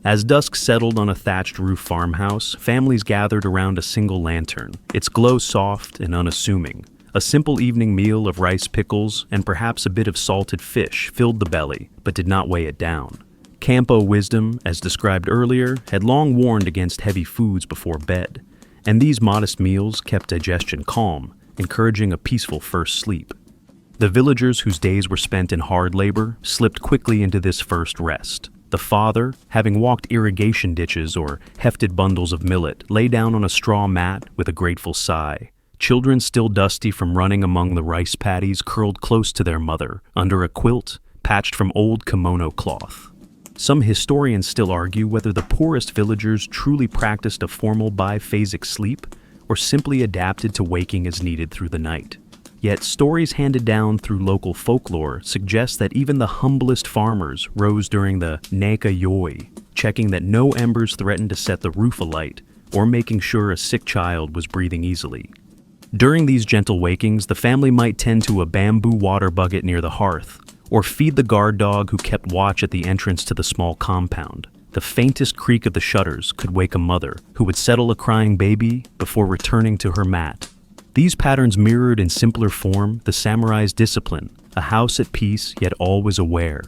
As dusk settled on a thatched roof farmhouse, families gathered around a single lantern, its glow soft and unassuming. A simple evening meal of rice pickles and perhaps a bit of salted fish filled the belly, but did not weigh it down. Kampo wisdom, as described earlier, had long warned against heavy foods before bed, and these modest meals kept digestion calm, encouraging a peaceful first sleep. The villagers whose days were spent in hard labor slipped quickly into this first rest. The father, having walked irrigation ditches or hefted bundles of millet, lay down on a straw mat with a grateful sigh. Children, still dusty from running among the rice paddies, curled close to their mother, under a quilt patched from old kimono cloth. Some historians still argue whether the poorest villagers truly practiced a formal biphasic sleep or simply adapted to waking as needed through the night. Yet stories handed down through local folklore suggest that even the humblest farmers rose during the Naka-yoi, checking that no embers threatened to set the roof alight or making sure a sick child was breathing easily. During these gentle wakings, the family might tend to a bamboo water bucket near the hearth, or feed the guard dog who kept watch at the entrance to the small compound. The faintest creak of the shutters could wake a mother, who would settle a crying baby before returning to her mat. These patterns mirrored in simpler form the samurai's discipline, a house at peace yet always aware.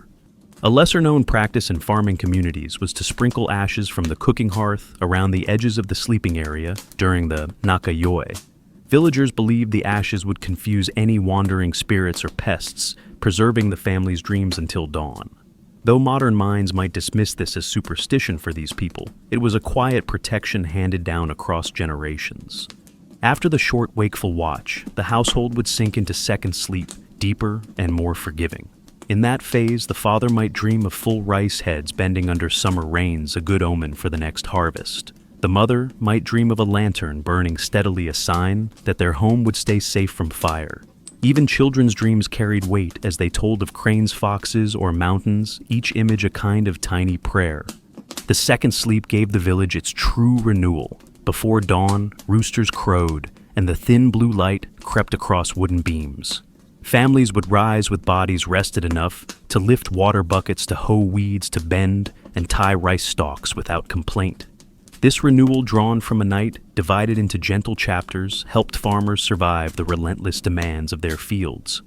A lesser-known practice in farming communities was to sprinkle ashes from the cooking hearth around the edges of the sleeping area during the Naka-yoi. Villagers believed the ashes would confuse any wandering spirits or pests, preserving the family's dreams until dawn. Though modern minds might dismiss this as superstition for these people, it was a quiet protection handed down across generations. After the short wakeful watch, the household would sink into second sleep, deeper and more forgiving. In that phase, the father might dream of full rice heads bending under summer rains, a good omen for the next harvest. The mother might dream of a lantern burning steadily, a sign that their home would stay safe from fire. Even children's dreams carried weight as they told of cranes, foxes, or mountains, each image a kind of tiny prayer. The second sleep gave the village its true renewal. Before dawn, roosters crowed, and the thin blue light crept across wooden beams. Families would rise with bodies rested enough to lift water buckets, to hoe weeds, to bend and tie rice stalks without complaint. This renewal, drawn from a night divided into gentle chapters, helped farmers survive the relentless demands of their fields.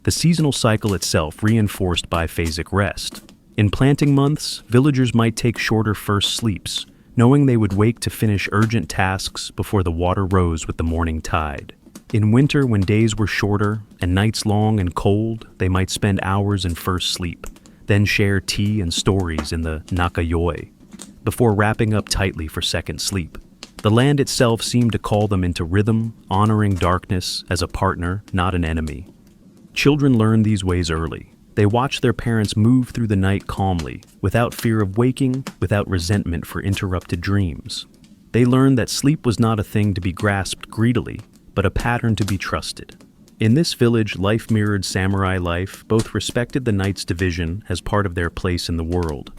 The seasonal cycle itself reinforced biphasic rest. In planting months, villagers might take shorter first sleeps, knowing they would wake to finish urgent tasks before the water rose with the morning tide. In winter, when days were shorter and nights long and cold, they might spend hours in first sleep, then share tea and stories in the Naka-yoi, before wrapping up tightly for second sleep. The land itself seemed to call them into rhythm, honoring darkness as a partner, not an enemy. Children learned these ways early. They watched their parents move through the night calmly, without fear of waking, without resentment for interrupted dreams. They learned that sleep was not a thing to be grasped greedily, but a pattern to be trusted. In this village, life mirrored samurai life, both respected the night's division as part of their place in the world.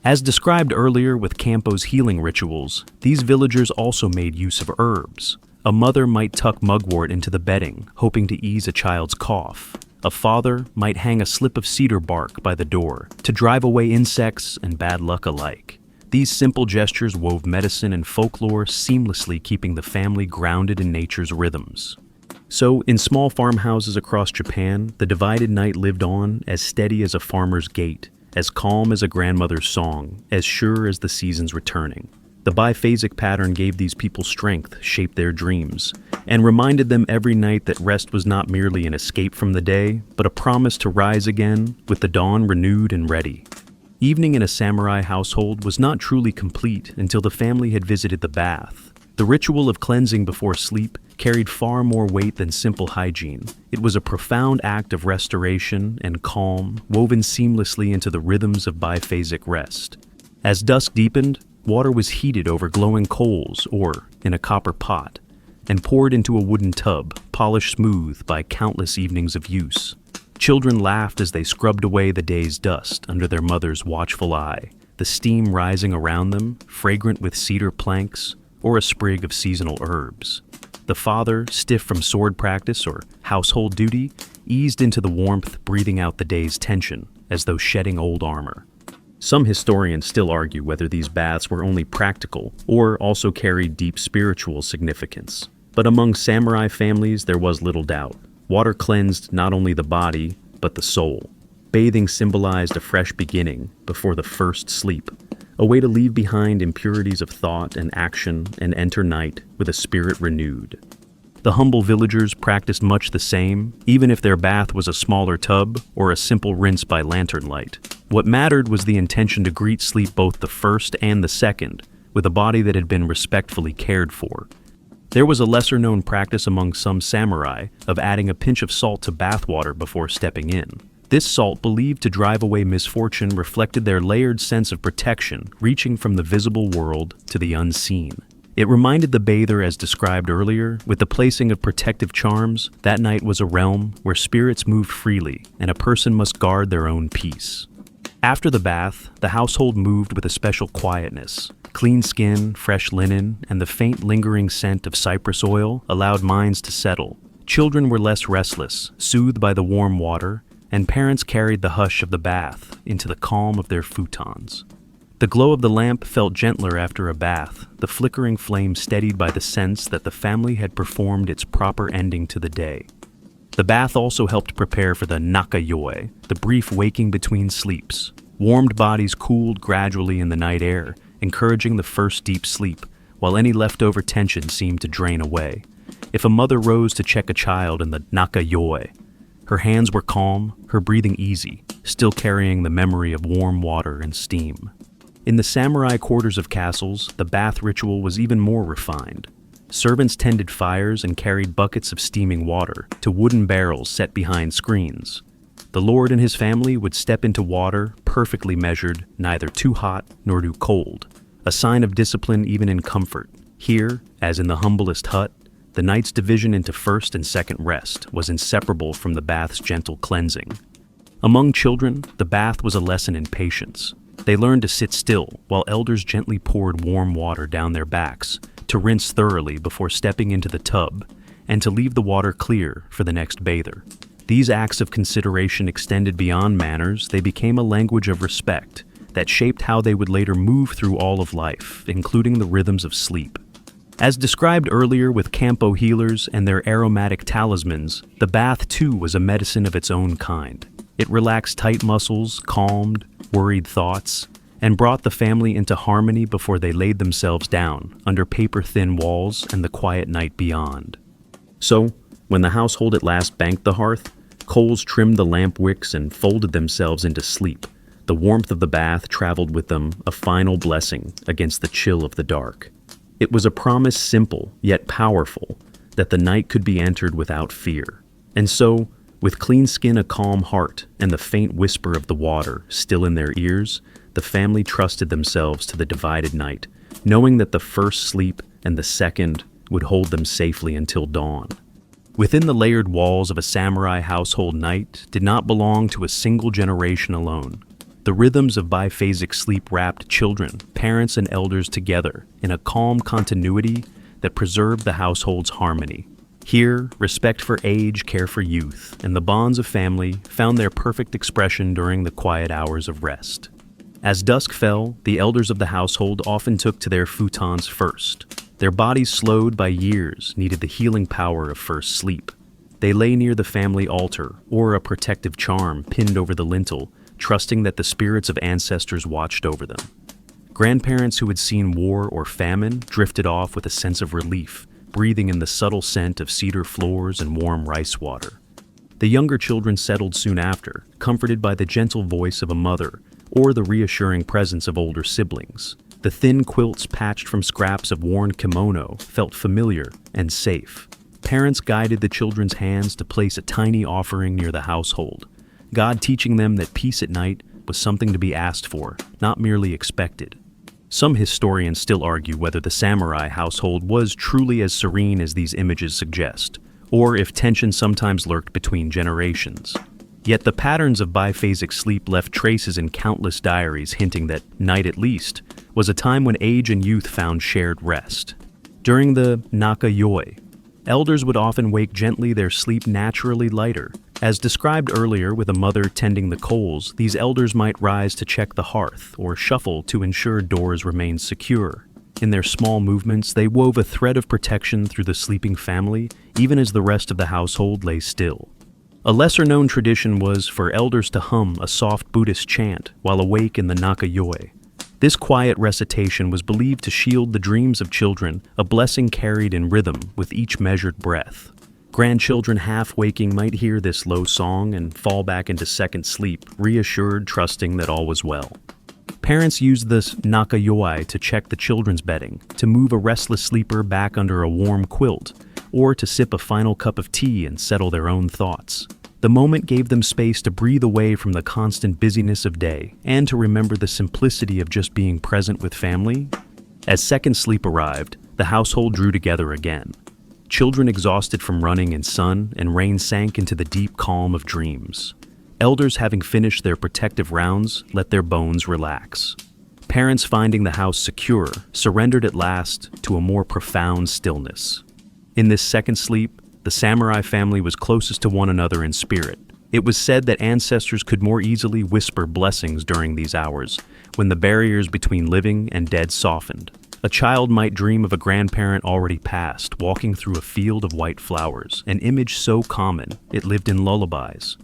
As described earlier with Campo's healing rituals, these villagers also made use of herbs. A mother might tuck mugwort into the bedding, hoping to ease a child's cough. A father might hang a slip of cedar bark by the door to drive away insects and bad luck alike. These simple gestures wove medicine and folklore, seamlessly keeping the family grounded in nature's rhythms. So, in small farmhouses across Japan, the divided night lived on, as steady as a farmer's gate, as calm as a grandmother's song, as sure as the seasons returning. The biphasic pattern gave these people strength, shaped their dreams, and reminded them every night that rest was not merely an escape from the day, but a promise to rise again with the dawn renewed and ready. Evening in a samurai household was not truly complete until the family had visited the bath. The ritual of cleansing before sleep carried far more weight than simple hygiene. It was a profound act of restoration and calm, woven seamlessly into the rhythms of biphasic rest. As dusk deepened, water was heated over glowing coals or in a copper pot, and poured into a wooden tub, polished smooth by countless evenings of use. Children laughed as they scrubbed away the day's dust under their mother's watchful eye, the steam rising around them, fragrant with cedar planks or a sprig of seasonal herbs. The father, stiff from sword practice or household duty, eased into the warmth, breathing out the day's tension, as though shedding old armor. Some historians still argue whether these baths were only practical or also carried deep spiritual significance. But among samurai families, there was little doubt. Water cleansed not only the body, but the soul. Bathing symbolized a fresh beginning before the first sleep, a way to leave behind impurities of thought and action and enter night with a spirit renewed. The humble villagers practiced much the same, even if their bath was a smaller tub or a simple rinse by lantern light. What mattered was the intention to greet sleep both the first and the second, with a body that had been respectfully cared for. There was a lesser-known practice among some samurai of adding a pinch of salt to bathwater before stepping in. This salt, believed to drive away misfortune, reflected their layered sense of protection, reaching from the visible world to the unseen. It reminded the bather, as described earlier, with the placing of protective charms, that night was a realm where spirits moved freely, and a person must guard their own peace. After the bath, the household moved with a special quietness. Clean skin, fresh linen, and the faint lingering scent of cypress oil allowed minds to settle. Children were less restless, soothed by the warm water, and parents carried the hush of the bath into the calm of their futons. The glow of the lamp felt gentler after a bath, the flickering flame steadied by the sense that the family had performed its proper ending to the day. The bath also helped prepare for the nakayoi, the brief waking between sleeps. Warmed bodies cooled gradually in the night air, encouraging the first deep sleep, while any leftover tension seemed to drain away. If a mother rose to check a child in the nakayoi, her hands were calm, her breathing easy, still carrying the memory of warm water and steam. In the samurai quarters of castles, the bath ritual was even more refined. Servants tended fires and carried buckets of steaming water to wooden barrels set behind screens. The lord and his family would step into water, perfectly measured, neither too hot nor too cold, a sign of discipline even in comfort. Here, as in the humblest hut, the night's division into first and second rest was inseparable from the bath's gentle cleansing. Among children, the bath was a lesson in patience. They learned to sit still while elders gently poured warm water down their backs, to rinse thoroughly before stepping into the tub, and to leave the water clear for the next bather. These acts of consideration extended beyond manners. They became a language of respect that shaped how they would later move through all of life, including the rhythms of sleep. As described earlier with Campo healers and their aromatic talismans, the bath too was a medicine of its own kind. It relaxed tight muscles, calmed worried thoughts, and brought the family into harmony before they laid themselves down under paper-thin walls and the quiet night beyond. So, when the household at last banked the hearth, coals trimmed the lamp wicks and folded themselves into sleep. The warmth of the bath traveled with them, a final blessing against the chill of the dark. It was a promise simple, yet powerful, that the night could be entered without fear. And so, with clean skin, a calm heart, and the faint whisper of the water still in their ears, the family trusted themselves to the divided night, knowing that the first sleep and the second would hold them safely until dawn. Within the layered walls of a samurai household, night did not belong to a single generation alone. The rhythms of biphasic sleep wrapped children, parents, and elders together in a calm continuity that preserved the household's harmony. Here, respect for age, care for youth, and the bonds of family found their perfect expression during the quiet hours of rest. As dusk fell, the elders of the household often took to their futons first. Their bodies, slowed by years, needed the healing power of first sleep. They lay near the family altar, or a protective charm pinned over the lintel, trusting that the spirits of ancestors watched over them. Grandparents who had seen war or famine drifted off with a sense of relief, breathing in the subtle scent of cedar floors and warm rice water. The younger children settled soon after, comforted by the gentle voice of a mother or the reassuring presence of older siblings. The thin quilts patched from scraps of worn kimono felt familiar and safe. Parents guided the children's hands to place a tiny offering near the household, God teaching them that peace at night was something to be asked for, not merely expected. Some historians still argue whether the samurai household was truly as serene as these images suggest, or if tension sometimes lurked between generations. Yet the patterns of biphasic sleep left traces in countless diaries hinting that night, at least, was a time when age and youth found shared rest. During the nakayoi, elders would often wake gently, their sleep naturally lighter. As described earlier with a mother tending the coals, these elders might rise to check the hearth or shuffle to ensure doors remained secure. In their small movements, they wove a thread of protection through the sleeping family, even as the rest of the household lay still. A lesser-known tradition was for elders to hum a soft Buddhist chant while awake in the nakayoi, This quiet recitation was believed to shield the dreams of children, a blessing carried in rhythm with each measured breath. Grandchildren half-waking might hear this low song and fall back into second sleep, reassured, trusting that all was well. Parents used this nakayoi to check the children's bedding, to move a restless sleeper back under a warm quilt, or to sip a final cup of tea and settle their own thoughts. The moment gave them space to breathe away from the constant busyness of day and to remember the simplicity of just being present with family. As second sleep arrived, the household drew together again. Children exhausted from running in sun and rain sank into the deep calm of dreams. Elders, having finished their protective rounds, let their bones relax. Parents, finding the house secure, surrendered at last to a more profound stillness. In this second sleep, the samurai family was closest to one another in spirit. It was said that ancestors could more easily whisper blessings during these hours, when the barriers between living and dead softened. A child might dream of a grandparent already passed, walking through a field of white flowers, an image so common it lived in lullabies.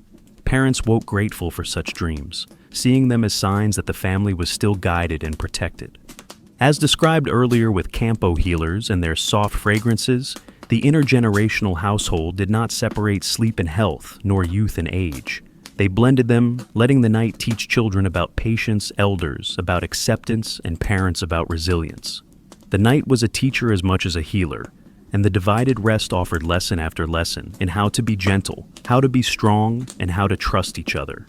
Parents woke grateful for such dreams, seeing them as signs that the family was still guided and protected. As described earlier with Campo healers and their soft fragrances, the intergenerational household did not separate sleep and health, nor youth and age. They blended them, letting the night teach children about patience, elders about acceptance, and parents about resilience. The night was a teacher as much as a healer, and the divided rest offered lesson after lesson in how to be gentle, how to be strong, and how to trust each other.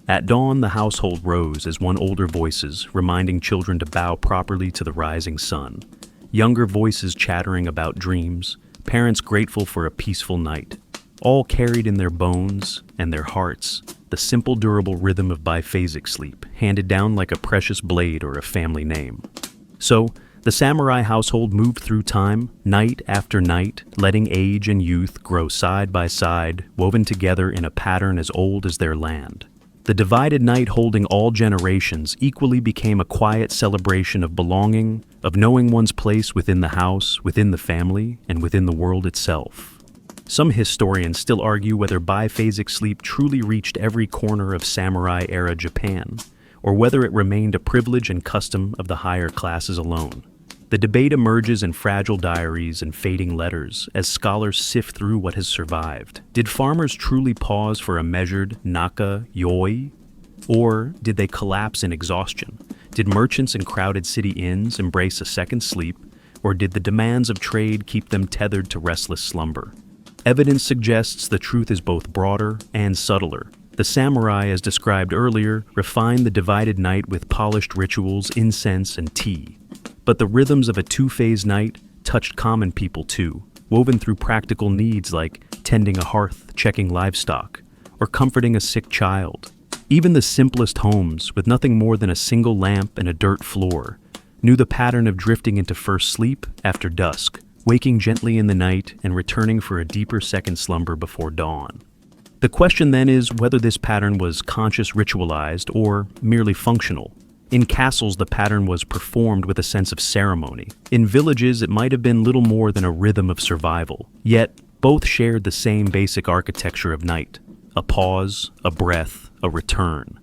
At dawn, the household rose as one older voices, reminding children to bow properly to the rising sun. Younger voices chattering about dreams, parents grateful for a peaceful night. All carried in their bones and their hearts the simple, durable rhythm of biphasic sleep, handed down like a precious blade or a family name. So, the samurai household moved through time, night after night, letting age and youth grow side by side, woven together in a pattern as old as their land. The divided night holding all generations equally became a quiet celebration of belonging, of knowing one's place within the house, within the family, and within the world itself. Some historians still argue whether biphasic sleep truly reached every corner of samurai-era Japan, or whether it remained a privilege and custom of the higher classes alone. The debate emerges in fragile diaries and fading letters as scholars sift through what has survived. Did farmers truly pause for a measured naka-yoi? Or did they collapse in exhaustion? Did merchants in crowded city inns embrace a second sleep? Or did the demands of trade keep them tethered to restless slumber? Evidence suggests the truth is both broader and subtler. The samurai, as described earlier, refined the divided night with polished rituals, incense, and tea. But the rhythms of a two-phase night touched common people too, woven through practical needs like tending a hearth, checking livestock, or comforting a sick child. Even the simplest homes, with nothing more than a single lamp and a dirt floor, knew the pattern of drifting into first sleep after dusk, waking gently in the night and returning for a deeper second slumber before dawn. The question then is whether this pattern was conscious ritualized or merely functional. In castles, the pattern was performed with a sense of ceremony. In villages, it might have been little more than a rhythm of survival. Yet, both shared the same basic architecture of night: a pause, a breath, a return.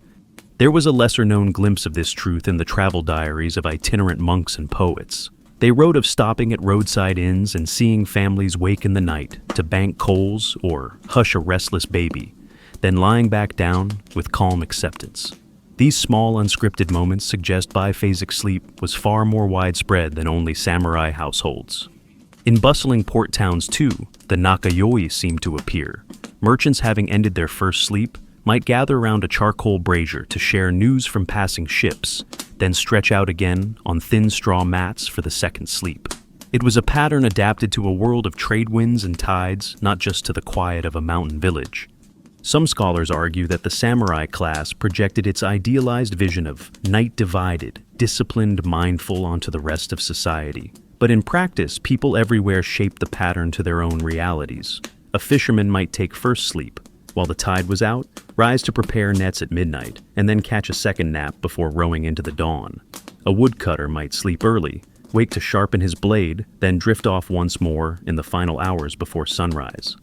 There was a lesser-known glimpse of this truth in the travel diaries of itinerant monks and poets. They wrote of stopping at roadside inns and seeing families wake in the night to bank coals or hush a restless baby, then lying back down with calm acceptance. These small, unscripted moments suggest biphasic sleep was far more widespread than only samurai households. In bustling port towns, too, the nakayoi seemed to appear. Merchants, having ended their first sleep, might gather around a charcoal brazier to share news from passing ships, then stretch out again on thin straw mats for the second sleep. It was a pattern adapted to a world of trade winds and tides, not just to the quiet of a mountain village. Some scholars argue that the samurai class projected its idealized vision of night divided, disciplined, mindful onto the rest of society. But in practice, people everywhere shaped the pattern to their own realities. A fisherman might take first sleep, while the tide was out, rise to prepare nets at midnight, and then catch a second nap before rowing into the dawn. A woodcutter might sleep early, wake to sharpen his blade, then drift off once more in the final hours before sunrise.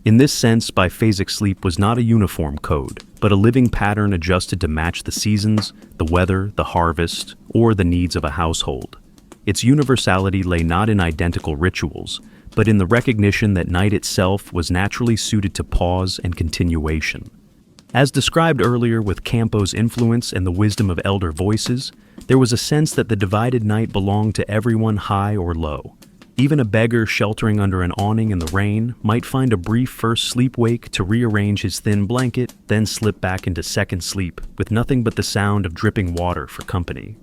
In this sense, biphasic sleep was not a uniform code, but a living pattern adjusted to match the seasons, the weather, the harvest, or the needs of a household. Its universality lay not in identical rituals, but in the recognition that night itself was naturally suited to pause and continuation. As described earlier with Campo's influence and the wisdom of elder voices, there was a sense that the divided night belonged to everyone high or low. Even a beggar sheltering under an awning in the rain might find a brief first sleep-wake to rearrange his thin blanket, then slip back into second sleep with nothing but the sound of dripping water for company.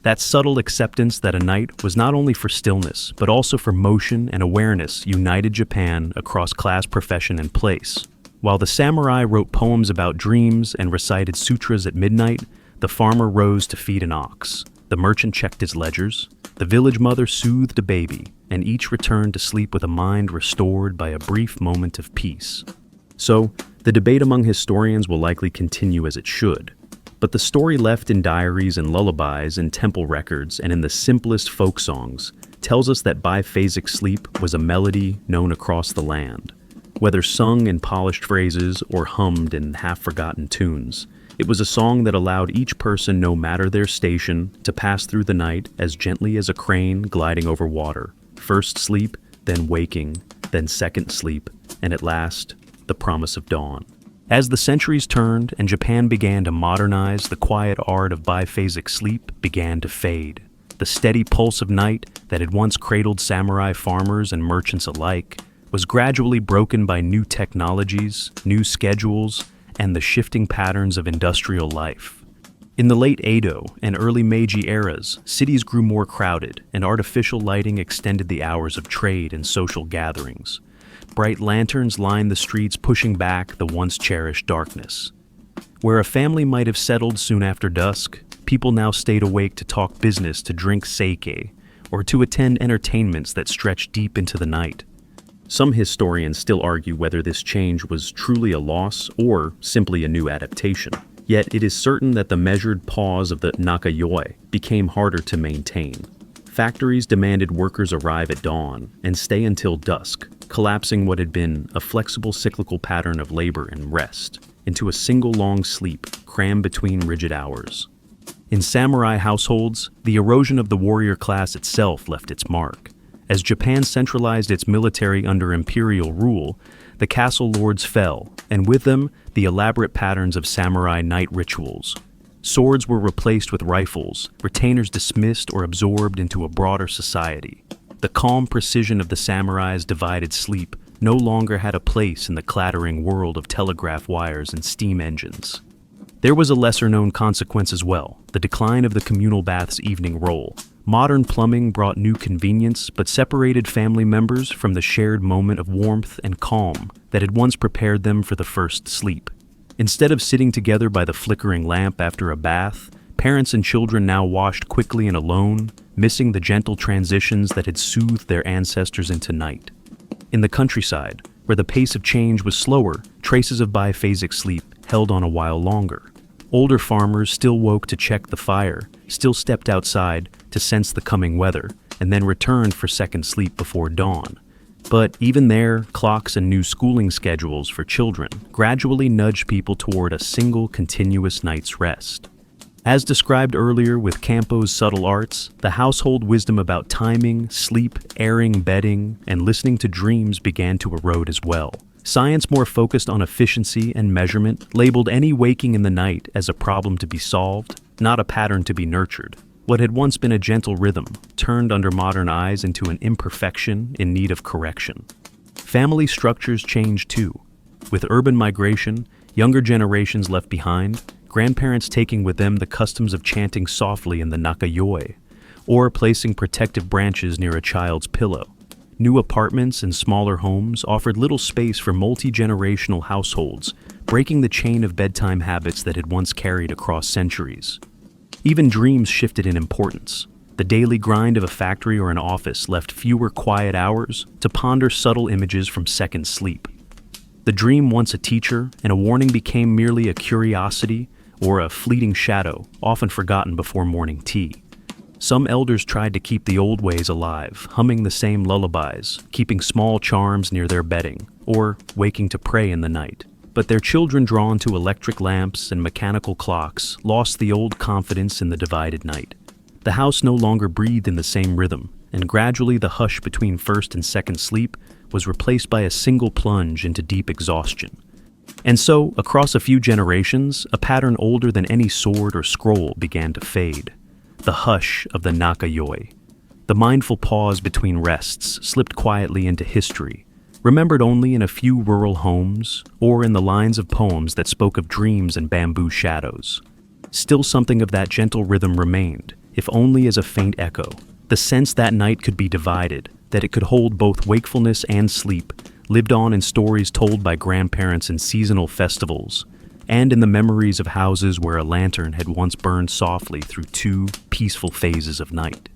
That subtle acceptance that a night was not only for stillness, but also for motion and awareness united Japan across class, profession, and place. While the samurai wrote poems about dreams and recited sutras at midnight, the farmer rose to feed an ox. The merchant checked his ledgers. The village mother soothed a baby, and each returned to sleep with a mind restored by a brief moment of peace. So, the debate among historians will likely continue as it should. But the story left in diaries and lullabies and temple records and in the simplest folk songs tells us that biphasic sleep was a melody known across the land. Whether sung in polished phrases or hummed in half-forgotten tunes, it was a song that allowed each person, no matter their station, to pass through the night as gently as a crane gliding over water. First sleep, then waking, then second sleep, and at last, the promise of dawn. As the centuries turned and Japan began to modernize, the quiet art of biphasic sleep began to fade. The steady pulse of night that had once cradled samurai farmers and merchants alike was gradually broken by new technologies, new schedules, and the shifting patterns of industrial life. In the late Edo and early Meiji eras, cities grew more crowded, and artificial lighting extended the hours of trade and social gatherings. Bright lanterns lined the streets, pushing back the once cherished darkness. Where a family might have settled soon after dusk, people now stayed awake to talk business, to drink sake, or to attend entertainments that stretched deep into the night. Some historians still argue whether this change was truly a loss or simply a new adaptation. Yet it is certain that the measured pause of the nakayoi became harder to maintain. Factories demanded workers arrive at dawn and stay until dusk, collapsing what had been a flexible cyclical pattern of labor and rest into a single long sleep crammed between rigid hours. In samurai households, the erosion of the warrior class itself left its mark. As Japan centralized its military under imperial rule, the castle lords fell, and with them, the elaborate patterns of samurai night rituals. Swords were replaced with rifles, retainers dismissed or absorbed into a broader society. The calm precision of the samurai's divided sleep no longer had a place in the clattering world of telegraph wires and steam engines. There was a lesser-known consequence as well, the decline of the communal bath's evening role. Modern plumbing brought new convenience, but separated family members from the shared moment of warmth and calm that had once prepared them for the first sleep. Instead of sitting together by the flickering lamp after a bath, parents and children now washed quickly and alone, missing the gentle transitions that had soothed their ancestors into night. In the countryside, where the pace of change was slower, traces of biphasic sleep held on a while longer. Older farmers still woke to check the fire, still stepped outside to sense the coming weather, and then returned for second sleep before dawn. But even there, clocks and new schooling schedules for children gradually nudged people toward a single continuous night's rest. As described earlier with Campo's subtle arts, the household wisdom about timing, sleep, airing, bedding, and listening to dreams began to erode as well. Science more focused on efficiency and measurement labeled any waking in the night as a problem to be solved, not a pattern to be nurtured. What had once been a gentle rhythm turned under modern eyes into an imperfection in need of correction. Family structures changed too. With urban migration, younger generations left behind, grandparents taking with them the customs of chanting softly in the nakayoi, or placing protective branches near a child's pillow. New apartments and smaller homes offered little space for multi-generational households, breaking the chain of bedtime habits that had once carried across centuries. Even dreams shifted in importance. The daily grind of a factory or an office left fewer quiet hours to ponder subtle images from second sleep. The dream, once a teacher, and a warning became merely a curiosity or a fleeting shadow, often forgotten before morning tea. Some elders tried to keep the old ways alive, humming the same lullabies, keeping small charms near their bedding, or waking to pray in the night. But their children, drawn to electric lamps and mechanical clocks, lost the old confidence in the divided night. The house no longer breathed in the same rhythm, and gradually the hush between first and second sleep was replaced by a single plunge into deep exhaustion. And so, across a few generations, a pattern older than any sword or scroll began to fade. The hush of the nakayoi. The mindful pause between rests slipped quietly into history, remembered only in a few rural homes or in the lines of poems that spoke of dreams and bamboo shadows. Still something of that gentle rhythm remained, if only as a faint echo. The sense that night could be divided, that it could hold both wakefulness and sleep, lived on in stories told by grandparents in seasonal festivals, and in the memories of houses where a lantern had once burned softly through two peaceful phases of night.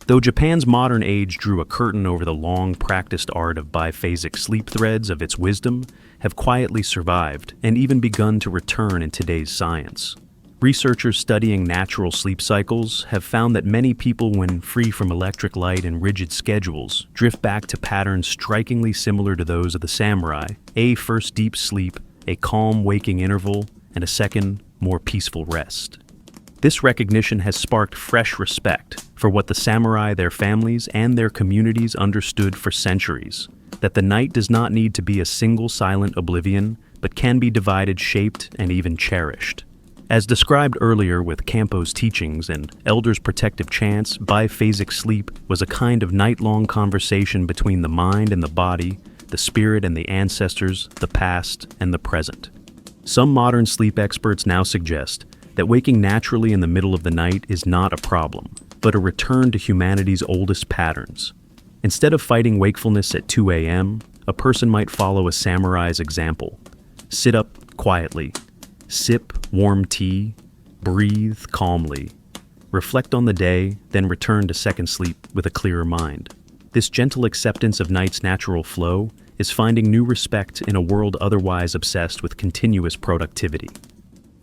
Though Japan's modern age drew a curtain over the long-practiced art of biphasic sleep, threads of its wisdom have quietly survived and even begun to return in today's science. Researchers studying natural sleep cycles have found that many people, when free from electric light and rigid schedules, drift back to patterns strikingly similar to those of the samurai: a first deep sleep, a calm waking interval, and a second, more peaceful rest. This recognition has sparked fresh respect for what the samurai, their families, and their communities understood for centuries: that the night does not need to be a single silent oblivion, but can be divided, shaped, and even cherished. As described earlier with Campo's teachings and elders' protective chants, biphasic sleep was a kind of night-long conversation between the mind and the body, the spirit and the ancestors, the past and the present. Some modern sleep experts now suggest that waking naturally in the middle of the night is not a problem, but a return to humanity's oldest patterns. Instead of fighting wakefulness at 2 a.m., a person might follow a samurai's example. Sit up quietly, sip warm tea, breathe calmly, reflect on the day, then return to second sleep with a clearer mind. This gentle acceptance of night's natural flow is finding new respect in a world otherwise obsessed with continuous productivity.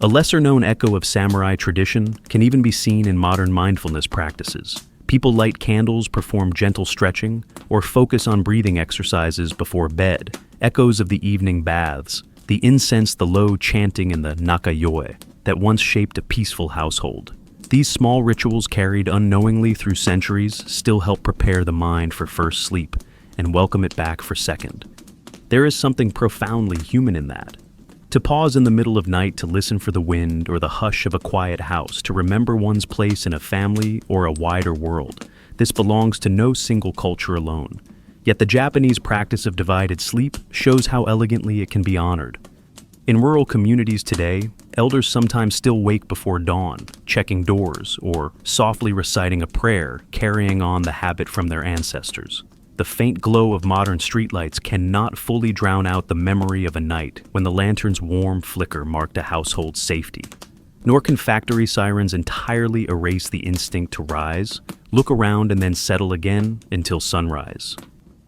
A lesser-known echo of samurai tradition can even be seen in modern mindfulness practices. People light candles, perform gentle stretching, or focus on breathing exercises before bed, echoes of the evening baths, the incense, the low chanting, and the nakayoi that once shaped a peaceful household. These small rituals, carried unknowingly through centuries, still help prepare the mind for first sleep and welcome it back for second. There is something profoundly human in that. To pause in the middle of night to listen for the wind or the hush of a quiet house, to remember one's place in a family or a wider world, this belongs to no single culture alone. Yet the Japanese practice of divided sleep shows how elegantly it can be honored. In rural communities today, elders sometimes still wake before dawn, checking doors or softly reciting a prayer, carrying on the habit from their ancestors. The faint glow of modern streetlights cannot fully drown out the memory of a night when the lantern's warm flicker marked a household's safety. Nor can factory sirens entirely erase the instinct to rise, look around, and then settle again until sunrise.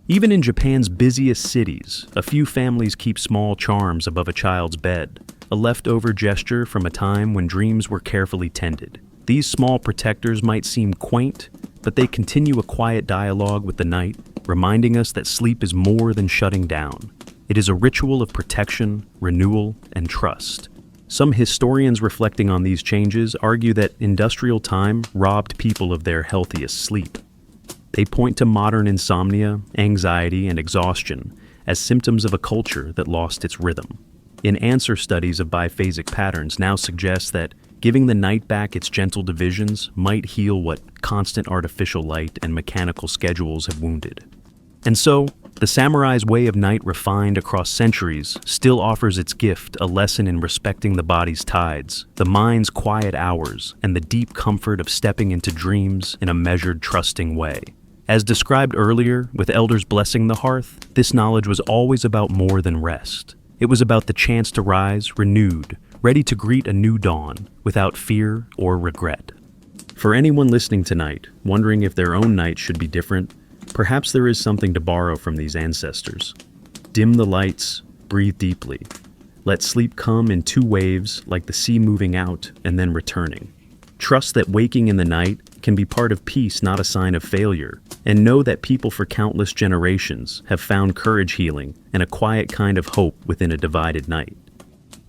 Even in Japan's busiest cities, a few families keep small charms above a child's bed, a leftover gesture from a time when dreams were carefully tended. These small protectors might seem quaint, but they continue a quiet dialogue with the night, reminding us that sleep is more than shutting down. It is a ritual of protection, renewal, and trust. Some historians reflecting on these changes argue that industrial time robbed people of their healthiest sleep. They point to modern insomnia, anxiety, and exhaustion as symptoms of a culture that lost its rhythm. In answer, studies of biphasic patterns now suggest that giving the night back its gentle divisions might heal what constant artificial light and mechanical schedules have wounded. And so, the samurai's way of night, refined across centuries, still offers its gift, a lesson in respecting the body's tides, the mind's quiet hours, and the deep comfort of stepping into dreams in a measured, trusting way. As described earlier, with elders blessing the hearth, this knowledge was always about more than rest. It was about the chance to rise, renewed, ready to greet a new dawn, without fear or regret. For anyone listening tonight, wondering if their own night should be different, perhaps there is something to borrow from these ancestors. Dim the lights, breathe deeply. Let sleep come in two waves, like the sea moving out and then returning. Trust that waking in the night can be part of peace, not a sign of failure. And know that people for countless generations have found courage healing and a quiet kind of hope within a divided night.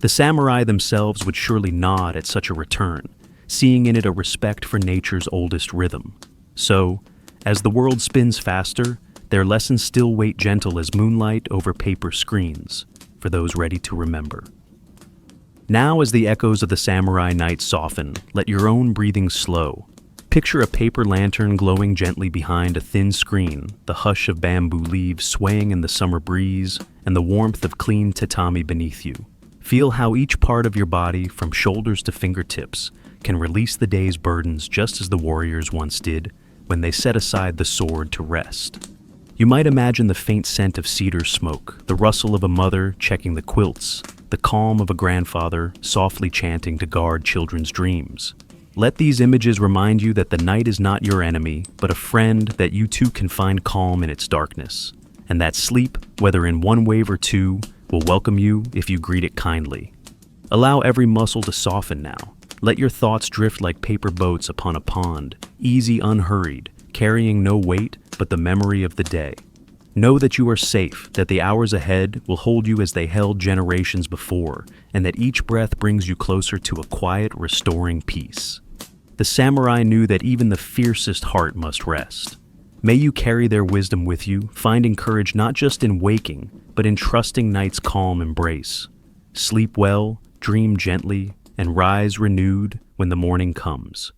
The samurai themselves would surely nod at such a return, seeing in it a respect for nature's oldest rhythm. So, as the world spins faster, their lessons still wait gentle as moonlight over paper screens, for those ready to remember. Now, as the echoes of the samurai night soften, let your own breathing slow. Picture a paper lantern glowing gently behind a thin screen, the hush of bamboo leaves swaying in the summer breeze, and the warmth of clean tatami beneath you. Feel how each part of your body, from shoulders to fingertips, can release the day's burdens just as the warriors once did when they set aside the sword to rest. You might imagine the faint scent of cedar smoke, the rustle of a mother checking the quilts, the calm of a grandfather softly chanting to guard children's dreams. Let these images remind you that the night is not your enemy, but a friend that you too can find calm in its darkness, and that sleep, whether in one wave or two, will welcome you if you greet it kindly. Allow every muscle to soften now. Let your thoughts drift like paper boats upon a pond, easy, unhurried, carrying no weight but the memory of the day. Know that you are safe, that the hours ahead will hold you as they held generations before, and that each breath brings you closer to a quiet, restoring peace. The samurai knew that even the fiercest heart must rest. May you carry their wisdom with you, finding courage not just in waking, but in trusting night's calm embrace. Sleep well, dream gently, and rise renewed when the morning comes.